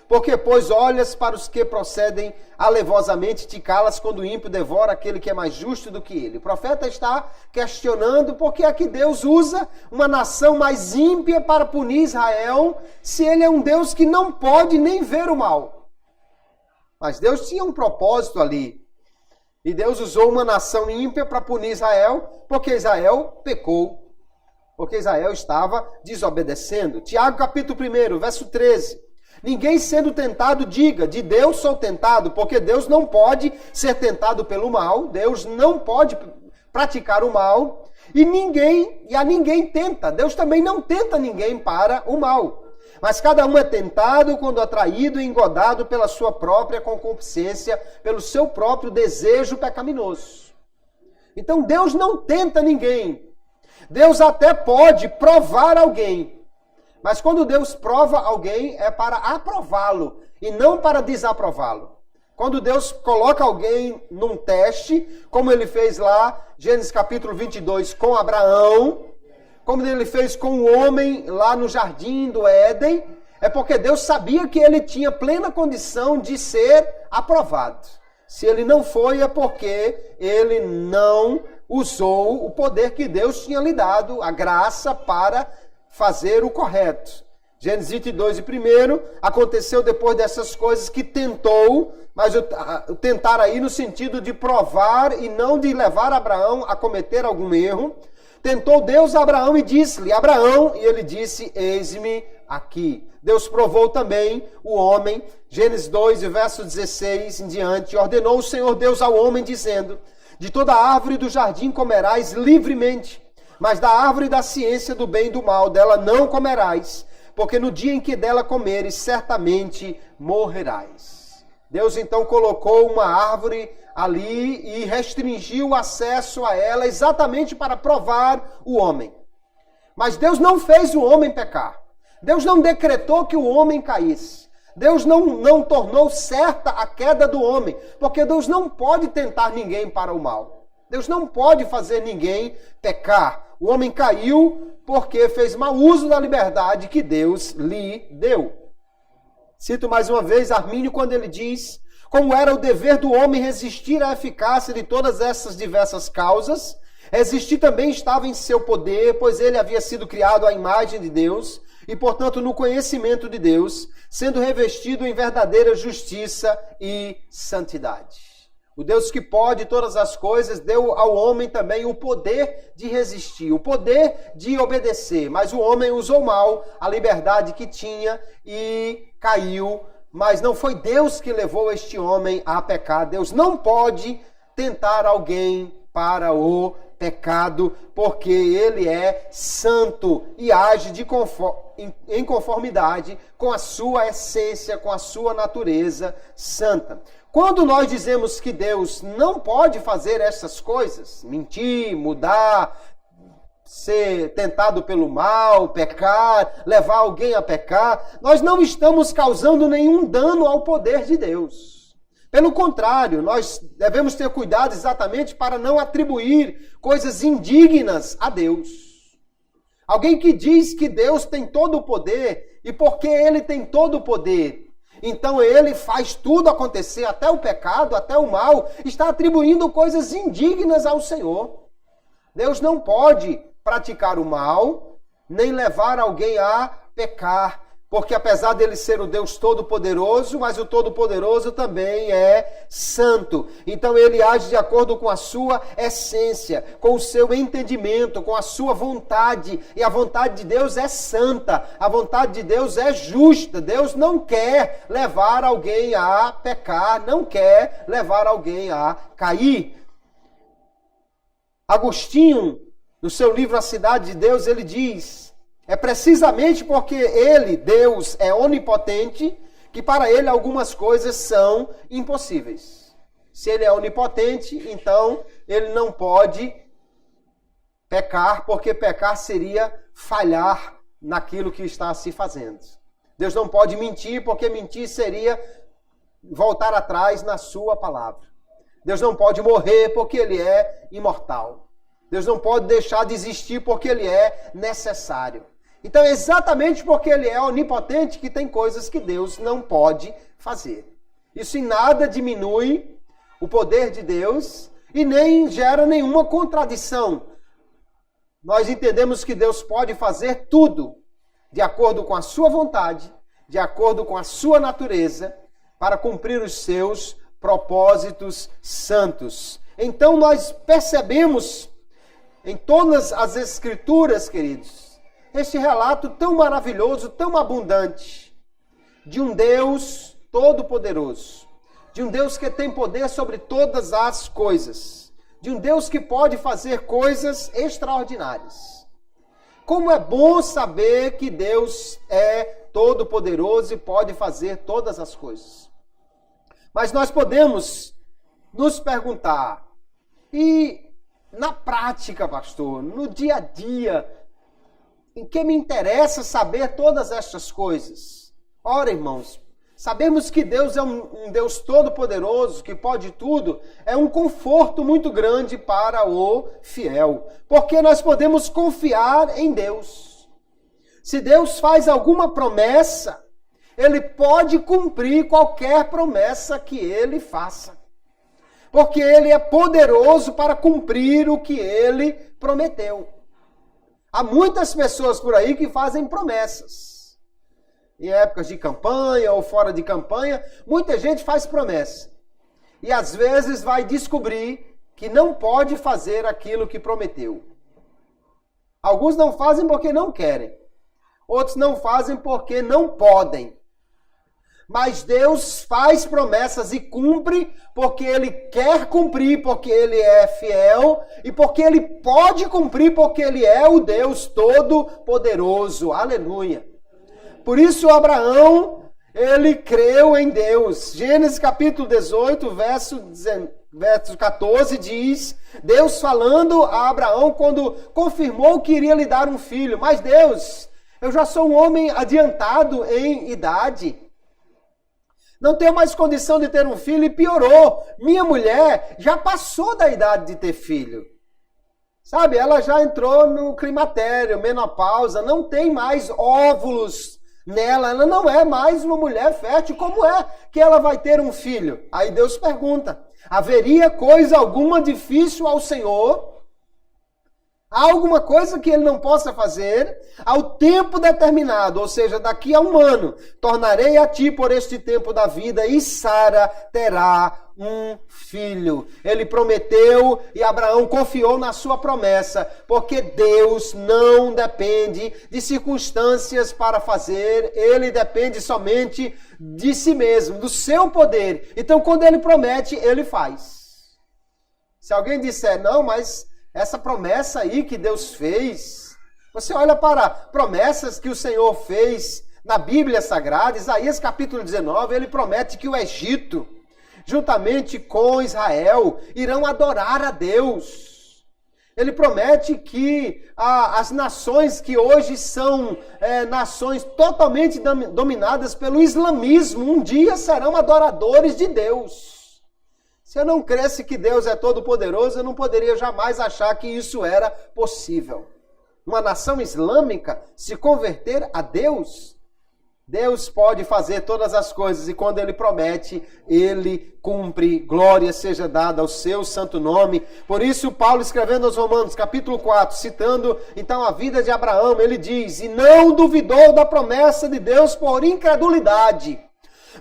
Porque, pois, olhas para os que procedem alevosamente, te calas quando o ímpio devora aquele que é mais justo do que ele. O profeta está questionando por que é que Deus usa uma nação mais ímpia para punir Israel, se ele é um Deus que não pode nem ver o mal. Mas Deus tinha um propósito ali. E Deus usou uma nação ímpia para punir Israel, porque Israel pecou. Porque Israel estava desobedecendo. Tiago capítulo 1, verso 13. Ninguém sendo tentado diga, de Deus sou tentado, porque Deus não pode ser tentado pelo mal, Deus não pode praticar o mal, e a ninguém tenta. Deus também não tenta ninguém para o mal. Mas cada um é tentado quando atraído e engodado pela sua própria concupiscência, pelo seu próprio desejo pecaminoso. Então Deus não tenta ninguém. Deus até pode provar alguém. Mas quando Deus prova alguém, é para aprová-lo e não para desaprová-lo. Quando Deus coloca alguém num teste, como ele fez lá, Gênesis capítulo 22, com Abraão, como ele fez com o homem lá no jardim do Éden, é porque Deus sabia que ele tinha plena condição de ser aprovado. Se ele não foi, é porque ele não usou o poder que Deus tinha lhe dado, a graça para fazer o correto. Gênesis 22 e 1, aconteceu depois dessas coisas que tentou, mas o tentar aí no sentido de provar e não de levar Abraão a cometer algum erro. Tentou Deus a Abraão e disse-lhe, Abraão, e ele disse, eis-me aqui. Deus provou também o homem, Gênesis 2, verso 16 em diante, ordenou o Senhor Deus ao homem dizendo, de toda árvore do jardim comerás livremente, mas da árvore da ciência do bem e do mal, dela não comerás, porque no dia em que dela comeres, certamente morrerás. Deus então colocou uma árvore ali e restringiu o acesso a ela exatamente para provar o homem. Mas Deus não fez o homem pecar. Deus não decretou que o homem caísse. Deus não tornou certa a queda do homem, porque Deus não pode tentar ninguém para o mal. Deus não pode fazer ninguém pecar. O homem caiu porque fez mau uso da liberdade que Deus lhe deu. Cito mais uma vez Armínio quando ele diz: como era o dever do homem resistir à eficácia de todas essas diversas causas, resistir também estava em seu poder, pois ele havia sido criado à imagem de Deus e, portanto, no conhecimento de Deus, sendo revestido em verdadeira justiça e santidade. O Deus que pode todas as coisas deu ao homem também o poder de resistir, o poder de obedecer, mas o homem usou mal a liberdade que tinha e caiu. Mas não foi Deus que levou este homem a pecar. Deus não pode tentar alguém para o pecado, porque ele é santo e age em conformidade com a sua essência, com a sua natureza santa. Quando nós dizemos que Deus não pode fazer essas coisas, mentir, mudar, ser tentado pelo mal, pecar, levar alguém a pecar, nós não estamos causando nenhum dano ao poder de Deus. Pelo contrário, nós devemos ter cuidado exatamente para não atribuir coisas indignas a Deus. Alguém que diz que Deus tem todo o poder, e porque ele tem todo o poder, então ele faz tudo acontecer, até o pecado, até o mal, está atribuindo coisas indignas ao Senhor. Deus não pode praticar o mal, nem levar alguém a pecar, porque apesar dele ser o Deus Todo-Poderoso, mas o Todo-Poderoso também é santo. Então ele age de acordo com a sua essência, com o seu entendimento, com a sua vontade. E a vontade de Deus é santa, a vontade de Deus é justa. Deus não quer levar alguém a pecar, não quer levar alguém a cair. Agostinho, no seu livro A Cidade de Deus, ele diz: é precisamente porque ele, Deus, é onipotente, que para ele algumas coisas são impossíveis. Se ele é onipotente, então ele não pode pecar, porque pecar seria falhar naquilo que está se fazendo. Deus não pode mentir, porque mentir seria voltar atrás na sua palavra. Deus não pode morrer, porque ele é imortal. Deus não pode deixar de existir, porque ele é necessário. Então é exatamente porque ele é onipotente que tem coisas que Deus não pode fazer. Isso em nada diminui o poder de Deus e nem gera nenhuma contradição. Nós entendemos que Deus pode fazer tudo de acordo com a sua vontade, de acordo com a sua natureza, para cumprir os seus propósitos santos. Então nós percebemos em todas as Escrituras, queridos, este relato tão maravilhoso, tão abundante, de um Deus todo-poderoso, de um Deus que tem poder sobre todas as coisas, de um Deus que pode fazer coisas extraordinárias. Como é bom saber que Deus é todo-poderoso e pode fazer todas as coisas. Mas nós podemos nos perguntar, e na prática, pastor, no dia a dia, em que me interessa saber todas estas coisas? Ora, irmãos, sabemos que Deus é um Deus todo-poderoso, que pode tudo, é um conforto muito grande para o fiel, porque nós podemos confiar em Deus. Se Deus faz alguma promessa, ele pode cumprir qualquer promessa que ele faça, porque ele é poderoso para cumprir o que ele prometeu. Há muitas pessoas por aí que fazem promessas. Em épocas de campanha ou fora de campanha, muita gente faz promessa. E às vezes vai descobrir que não pode fazer aquilo que prometeu. Alguns não fazem porque não querem. Outros não fazem porque não podem. Mas Deus faz promessas e cumpre porque Ele quer cumprir, porque Ele é fiel e porque Ele pode cumprir, porque Ele é o Deus Todo-Poderoso. Aleluia! Por isso Abraão, ele creu em Deus. Gênesis capítulo 18, verso 14 diz, Deus falando a Abraão quando confirmou que iria lhe dar um filho. Mas Deus, eu já sou um homem adiantado em idade. Não tenho mais condição de ter um filho e piorou. Minha mulher já passou da idade de ter filho. Sabe, ela já entrou no climatério, menopausa, não tem mais óvulos nela, ela não é mais uma mulher fértil. Como é que ela vai ter um filho? Aí Deus pergunta, haveria coisa alguma difícil ao Senhor? Há alguma coisa que ele não possa fazer? Ao tempo determinado, ou seja, daqui a 1 ano, tornarei a ti por este tempo da vida e Sara terá um filho. Ele prometeu e Abraão confiou na sua promessa, porque Deus não depende de circunstâncias para fazer, ele depende somente de si mesmo, do seu poder. Então, quando ele promete, ele faz. Se alguém disser, não, mas essa promessa aí que Deus fez, você olha para promessas que o Senhor fez na Bíblia Sagrada, Isaías capítulo 19, ele promete que o Egito, juntamente com Israel, irão adorar a Deus. Ele promete que as nações que hoje são nações totalmente dominadas pelo islamismo, um dia serão adoradores de Deus. Se eu não cresce que Deus é todo-poderoso, eu não poderia jamais achar que isso era possível. Uma nação islâmica se converter a Deus? Deus pode fazer todas as coisas e quando Ele promete, Ele cumpre. Glória seja dada ao seu santo nome. Por isso, Paulo escrevendo aos Romanos, capítulo 4, citando então a vida de Abraão, ele diz, e não duvidou da promessa de Deus por incredulidade,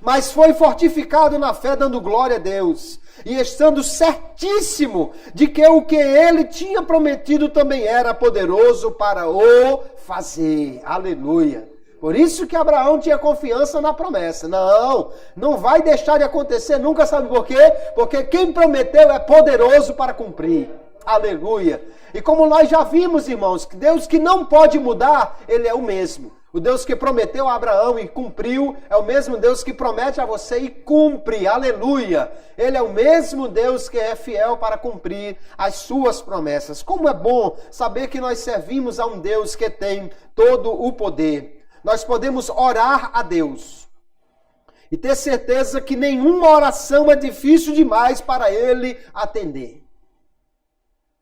mas foi fortificado na fé, dando glória a Deus, e estando certíssimo de que o que ele tinha prometido também era poderoso para o fazer. Aleluia. Por isso que Abraão tinha confiança na promessa. Não vai deixar de acontecer nunca, sabe por quê? Porque quem prometeu é poderoso para cumprir. Aleluia. E como nós já vimos, irmãos, que Deus que não pode mudar, Ele é o mesmo. O Deus que prometeu a Abraão e cumpriu é o mesmo Deus que promete a você e cumpre. Aleluia! Ele é o mesmo Deus que é fiel para cumprir as suas promessas. Como é bom saber que nós servimos a um Deus que tem todo o poder. Nós podemos orar a Deus e ter certeza que nenhuma oração é difícil demais para Ele atender.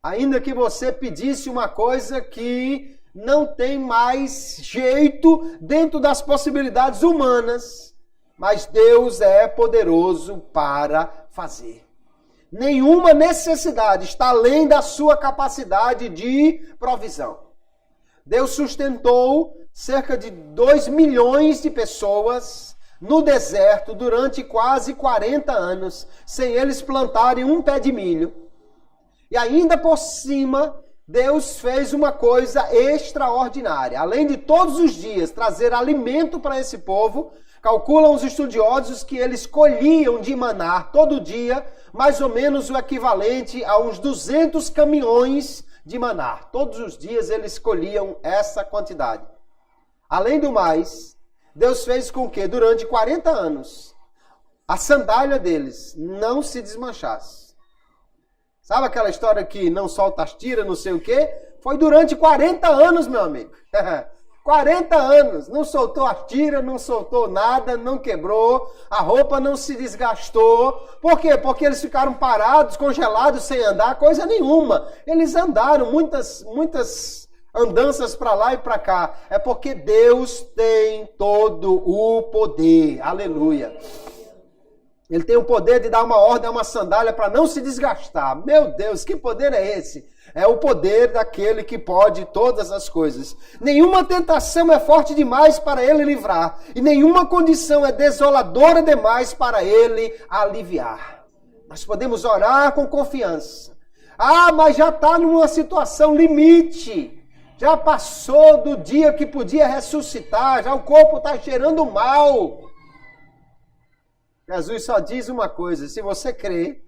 Ainda que você pedisse uma coisa que não tem mais jeito dentro das possibilidades humanas, mas Deus é poderoso para fazer. Nenhuma necessidade está além da sua capacidade de provisão. Deus sustentou cerca de 2 milhões de pessoas no deserto durante quase 40 anos, sem eles plantarem um pé de milho. E ainda por cima, Deus fez uma coisa extraordinária. Além de todos os dias trazer alimento para esse povo, calculam os estudiosos que eles colhiam de maná todo dia, mais ou menos o equivalente a uns 200 caminhões de maná. Todos os dias eles colhiam essa quantidade. Além do mais, Deus fez com que durante 40 anos a sandália deles não se desmanchasse. Sabe aquela história que não solta as tiras, não sei o quê? Foi durante 40 anos, meu amigo. 40 anos. Não soltou as tiras, não soltou nada, não quebrou, a roupa não se desgastou. Por quê? Porque eles ficaram parados, congelados, sem andar, coisa nenhuma. Eles andaram muitas andanças para lá e para cá. É porque Deus tem todo o poder. Aleluia. Ele tem o poder de dar uma ordem a uma sandália para não se desgastar. Meu Deus, que poder é esse? É o poder daquele que pode todas as coisas. Nenhuma tentação é forte demais para ele livrar. E nenhuma condição é desoladora demais para ele aliviar. Nós podemos orar com confiança. Mas já está numa situação limite. Já passou do dia que podia ressuscitar. Já o corpo está cheirando mal. Jesus só diz uma coisa, se você crer,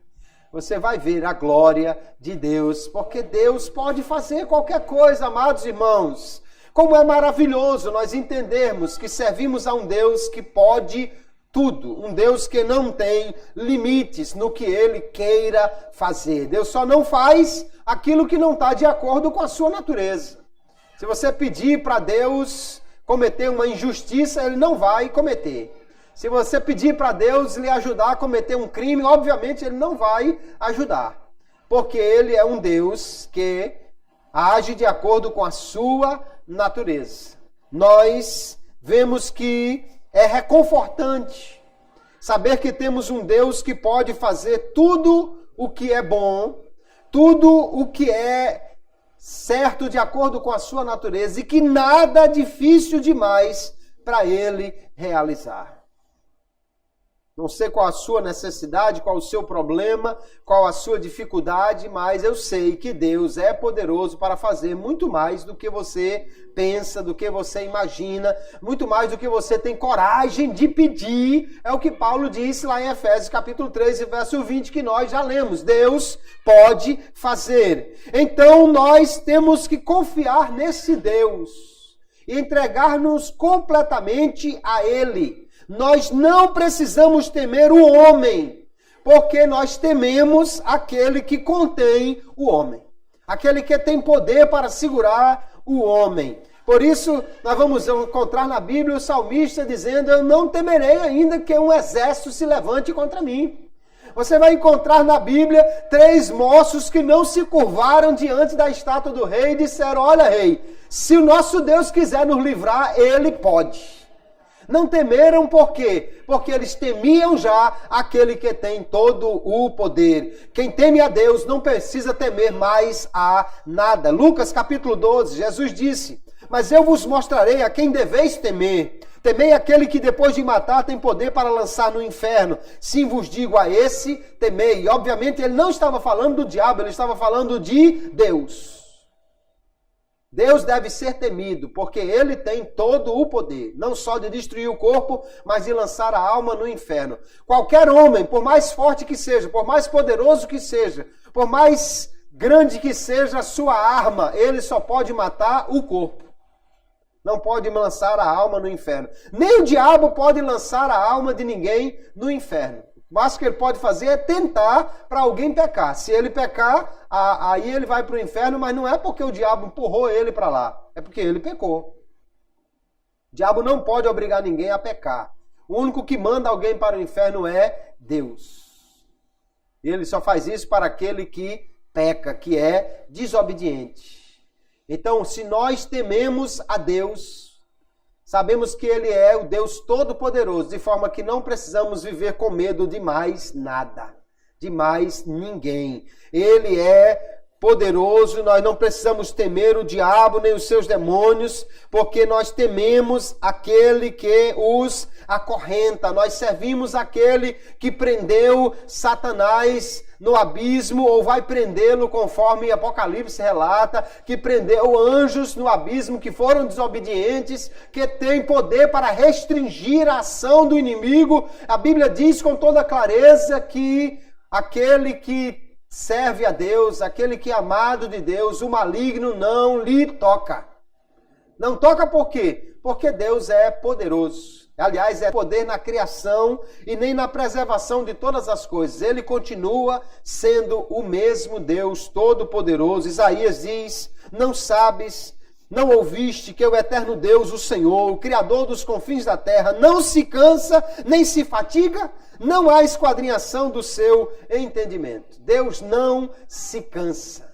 você vai ver a glória de Deus, porque Deus pode fazer qualquer coisa, amados irmãos. Como é maravilhoso nós entendermos que servimos a um Deus que pode tudo, um Deus que não tem limites no que Ele queira fazer. Deus só não faz aquilo que não está de acordo com a sua natureza. Se você pedir para Deus cometer uma injustiça, Ele não vai cometer. Se você pedir para Deus lhe ajudar a cometer um crime, obviamente Ele não vai ajudar. Porque Ele é um Deus que age de acordo com a sua natureza. Nós vemos que é reconfortante saber que temos um Deus que pode fazer tudo o que é bom, tudo o que é certo de acordo com a sua natureza e que nada é difícil demais para Ele realizar. Não sei qual a sua necessidade, qual o seu problema, qual a sua dificuldade, mas eu sei que Deus é poderoso para fazer muito mais do que você pensa, do que você imagina, muito mais do que você tem coragem de pedir. É o que Paulo disse lá em Efésios capítulo 3, verso 20, que nós já lemos. Deus pode fazer. Então nós temos que confiar nesse Deus e entregar-nos completamente a Ele. Nós não precisamos temer o homem, porque nós tememos aquele que contém o homem. Aquele que tem poder para segurar o homem. Por isso, nós vamos encontrar na Bíblia o salmista dizendo: eu não temerei ainda que um exército se levante contra mim. Você vai encontrar na Bíblia 3 moços que não se curvaram diante da estátua do rei e disseram: olha, rei, se o nosso Deus quiser nos livrar, Ele pode. Não temeram por quê? Porque eles temiam já aquele que tem todo o poder. Quem teme a Deus não precisa temer mais a nada. Lucas capítulo 12, Jesus disse: mas eu vos mostrarei a quem deveis temer. Temei aquele que depois de matar tem poder para lançar no inferno. Sim, vos digo, a esse temei. E obviamente ele não estava falando do diabo, ele estava falando de Deus. Deus deve ser temido, porque Ele tem todo o poder, não só de destruir o corpo, mas de lançar a alma no inferno. Qualquer homem, por mais forte que seja, por mais poderoso que seja, por mais grande que seja a sua arma, ele só pode matar o corpo. Não pode lançar a alma no inferno. Nem o diabo pode lançar a alma de ninguém no inferno. O máximo que ele pode fazer é tentar para alguém pecar. Se ele pecar, aí ele vai para o inferno, mas não é porque o diabo empurrou ele para lá. É porque ele pecou. O diabo não pode obrigar ninguém a pecar. O único que manda alguém para o inferno é Deus. Ele só faz isso para aquele que peca, que é desobediente. Então, se nós tememos a Deus, sabemos que Ele é o Deus Todo-Poderoso, de forma que não precisamos viver com medo de mais nada, de mais ninguém. Ele é poderoso, nós não precisamos temer o diabo nem os seus demônios, porque nós tememos aquele que os acorrenta. Nós servimos aquele que prendeu Satanás no abismo, ou vai prendê-lo, conforme Apocalipse relata, que prendeu anjos no abismo que foram desobedientes, que tem poder para restringir a ação do inimigo. A Bíblia diz com toda clareza que aquele que serve a Deus, aquele que é amado de Deus, o maligno não lhe toca. Não toca por quê? Porque Deus é poderoso. Aliás, é poder na criação e nem na preservação de todas as coisas. Ele continua sendo o mesmo Deus Todo-Poderoso. Isaías diz: não sabes, não ouviste que o eterno Deus, o Senhor, o Criador dos confins da terra, não se cansa, nem se fatiga? Não há esquadrinhação do seu entendimento. Deus não se cansa.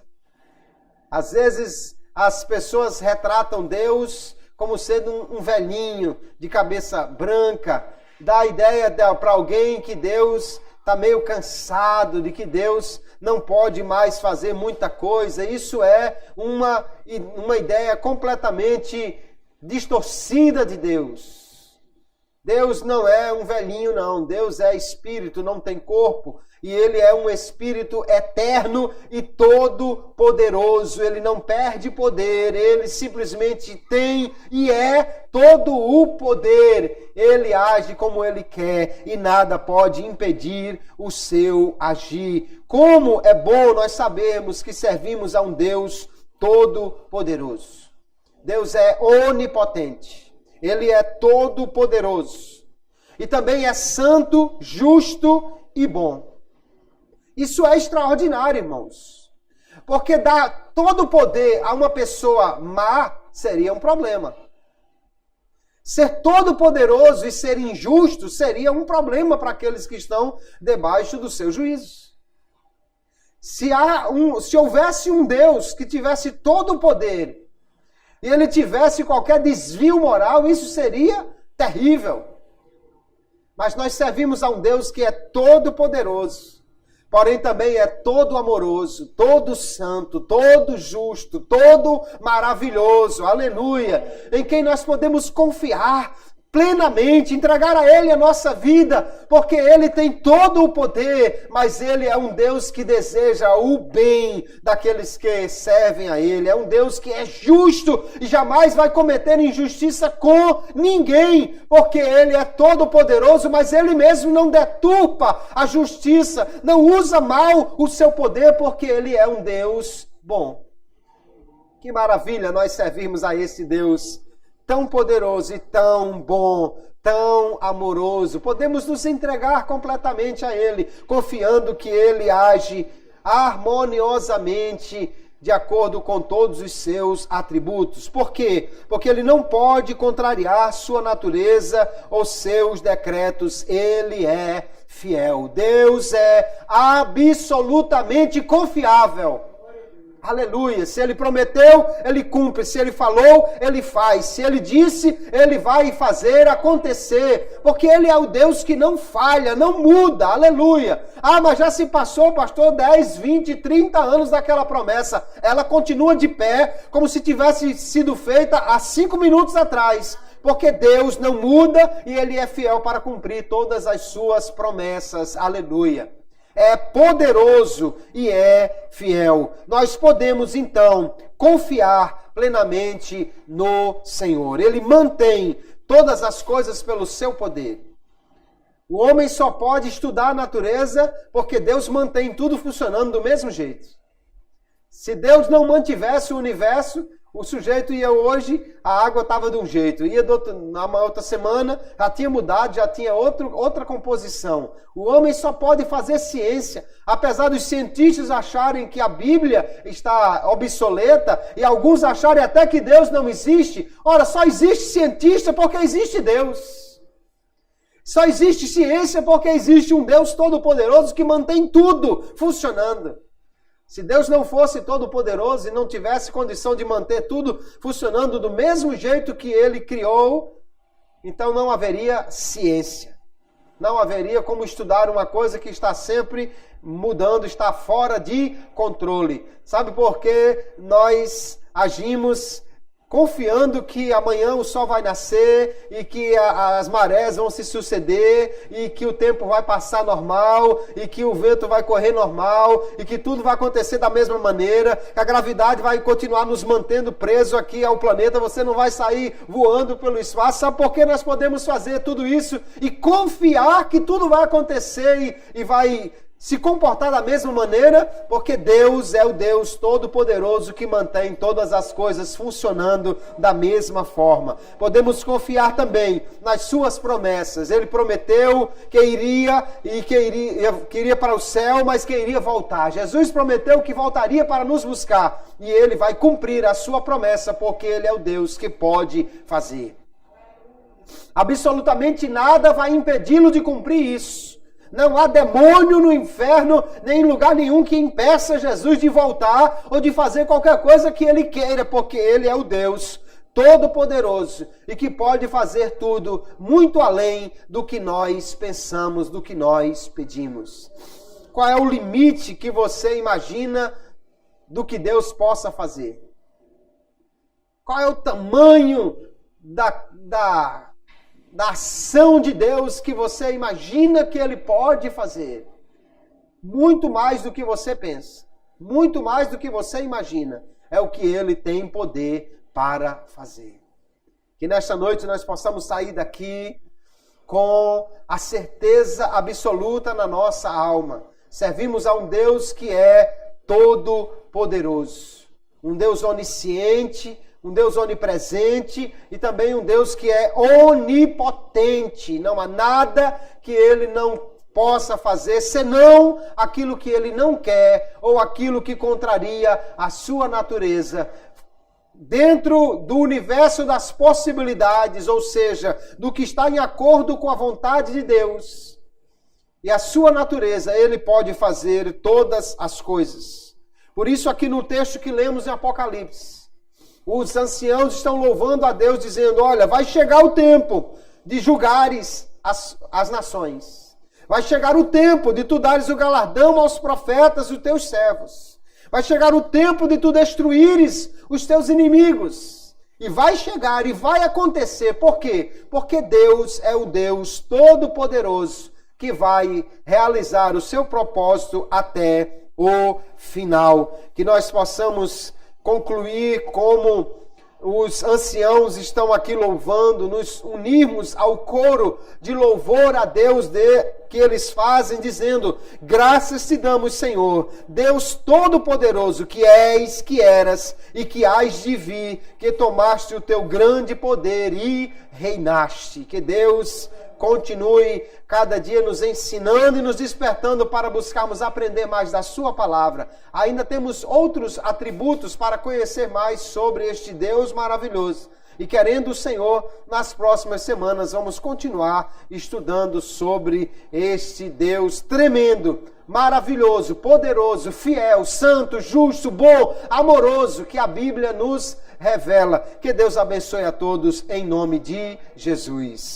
Às vezes as pessoas retratam Deus como sendo um velhinho de cabeça branca, dá a ideia para alguém que Deus está meio cansado, de que Deus não pode mais fazer muita coisa. Isso é uma ideia completamente distorcida de Deus. Deus não é um velhinho, não. Deus é espírito, não tem corpo. E Ele é um espírito eterno e todo-poderoso. Ele não perde poder. Ele simplesmente tem e é todo o poder. Ele age como Ele quer e nada pode impedir o seu agir. Como é bom nós sabermos que servimos a um Deus todo-poderoso. Deus é onipotente. Ele é todo-poderoso. E também é santo, justo e bom. Isso é extraordinário, irmãos. Porque dar todo o poder a uma pessoa má seria um problema. Ser todo-poderoso e ser injusto seria um problema para aqueles que estão debaixo do seu juízo. Se houvesse um Deus que tivesse todo o poder e ele tivesse qualquer desvio moral, isso seria terrível. Mas nós servimos a um Deus que é todo-poderoso, porém também é todo amoroso, todo santo, todo justo, todo maravilhoso, aleluia, em quem nós podemos confiar plenamente, entregar a Ele a nossa vida, porque Ele tem todo o poder, mas Ele é um Deus que deseja o bem daqueles que servem a Ele. É um Deus que é justo e jamais vai cometer injustiça com ninguém, porque Ele é todo poderoso, mas Ele mesmo não deturpa a justiça, não usa mal o seu poder, porque Ele é um Deus bom. Que maravilha nós servirmos a esse Deus tão poderoso e tão bom, tão amoroso. Podemos nos entregar completamente a Ele, confiando que Ele age harmoniosamente de acordo com todos os seus atributos. Por quê? Porque Ele não pode contrariar sua natureza ou seus decretos. Ele é fiel. Deus é absolutamente confiável. Aleluia. Se Ele prometeu, Ele cumpre. Se Ele falou, Ele faz. Se Ele disse, Ele vai fazer acontecer. Porque Ele é o Deus que não falha, não muda. Aleluia. Ah, mas já se passou, pastor, 10, 20, 30 anos daquela promessa. Ela continua de pé, como se tivesse sido feita há 5 minutos atrás. Porque Deus não muda e Ele é fiel para cumprir todas as suas promessas. Aleluia. É poderoso e é fiel. Nós podemos, então, confiar plenamente no Senhor. Ele mantém todas as coisas pelo seu poder. O homem só pode estudar a natureza porque Deus mantém tudo funcionando do mesmo jeito. Se Deus não mantivesse o universo, o sujeito ia hoje, a água estava de um jeito. Ia na outra semana, já tinha mudado, já tinha outra composição. O homem só pode fazer ciência. Apesar dos cientistas acharem que a Bíblia está obsoleta e alguns acharem até que Deus não existe. Ora, só existe cientista porque existe Deus. Só existe ciência porque existe um Deus todo-poderoso que mantém tudo funcionando. Se Deus não fosse todo-poderoso e não tivesse condição de manter tudo funcionando do mesmo jeito que Ele criou, então não haveria ciência. Não haveria como estudar uma coisa que está sempre mudando, está fora de controle. Sabe por que nós agimos confiando que amanhã o sol vai nascer e que as marés vão se suceder e que o tempo vai passar normal e que o vento vai correr normal e que tudo vai acontecer da mesma maneira, que a gravidade vai continuar nos mantendo presos aqui ao planeta, você não vai sair voando pelo espaço. Sabe por que nós podemos fazer tudo isso e confiar que tudo vai acontecer e vai se comportar da mesma maneira? Porque Deus é o Deus todo-poderoso que mantém todas as coisas funcionando da mesma forma. Podemos confiar também nas suas promessas. Ele prometeu que iria para o céu, mas que iria voltar. Jesus prometeu que voltaria para nos buscar. E Ele vai cumprir a sua promessa, porque Ele é o Deus que pode fazer. Absolutamente nada vai impedi-lo de cumprir isso. Não há demônio no inferno, nem em lugar nenhum que impeça Jesus de voltar ou de fazer qualquer coisa que Ele queira, porque Ele é o Deus todo-poderoso e que pode fazer tudo muito além do que nós pensamos, do que nós pedimos. Qual é o limite que você imagina do que Deus possa fazer? Qual é o tamanho da ação de Deus que você imagina que Ele pode fazer? Muito mais do que você pensa, muito mais do que você imagina, é o que Ele tem poder para fazer. Que nesta noite nós possamos sair daqui com a certeza absoluta na nossa alma. Servimos a um Deus que é todo-poderoso, um Deus onisciente, um Deus onipresente e também um Deus que é onipotente. Não há nada que ele não possa fazer senão aquilo que ele não quer ou aquilo que contraria a sua natureza. Dentro do universo das possibilidades, ou seja, do que está em acordo com a vontade de Deus e a sua natureza, ele pode fazer todas as coisas. Por isso aqui no texto que lemos em Apocalipse, os anciãos estão louvando a Deus, dizendo, olha, vai chegar o tempo de julgares as nações. Vai chegar o tempo de tu dares o galardão aos profetas e os teus servos. Vai chegar o tempo de tu destruíres os teus inimigos. E vai chegar e vai acontecer. Por quê? Porque Deus é o Deus Todo-Poderoso que vai realizar o seu propósito até o final. Que nós possamos concluir como os anciãos estão aqui louvando, nos unirmos ao coro de louvor a Deus que eles fazem, dizendo, graças te damos, Senhor, Deus Todo-Poderoso, que és, que eras e que hás de vir, que tomaste o teu grande poder e reinaste. Que Deus continue cada dia nos ensinando e nos despertando para buscarmos aprender mais da sua palavra. Ainda temos outros atributos para conhecer mais sobre este Deus maravilhoso. E querendo o Senhor, nas próximas semanas vamos continuar estudando sobre este Deus tremendo, maravilhoso, poderoso, fiel, santo, justo, bom, amoroso, que a Bíblia nos revela. Que Deus abençoe a todos em nome de Jesus.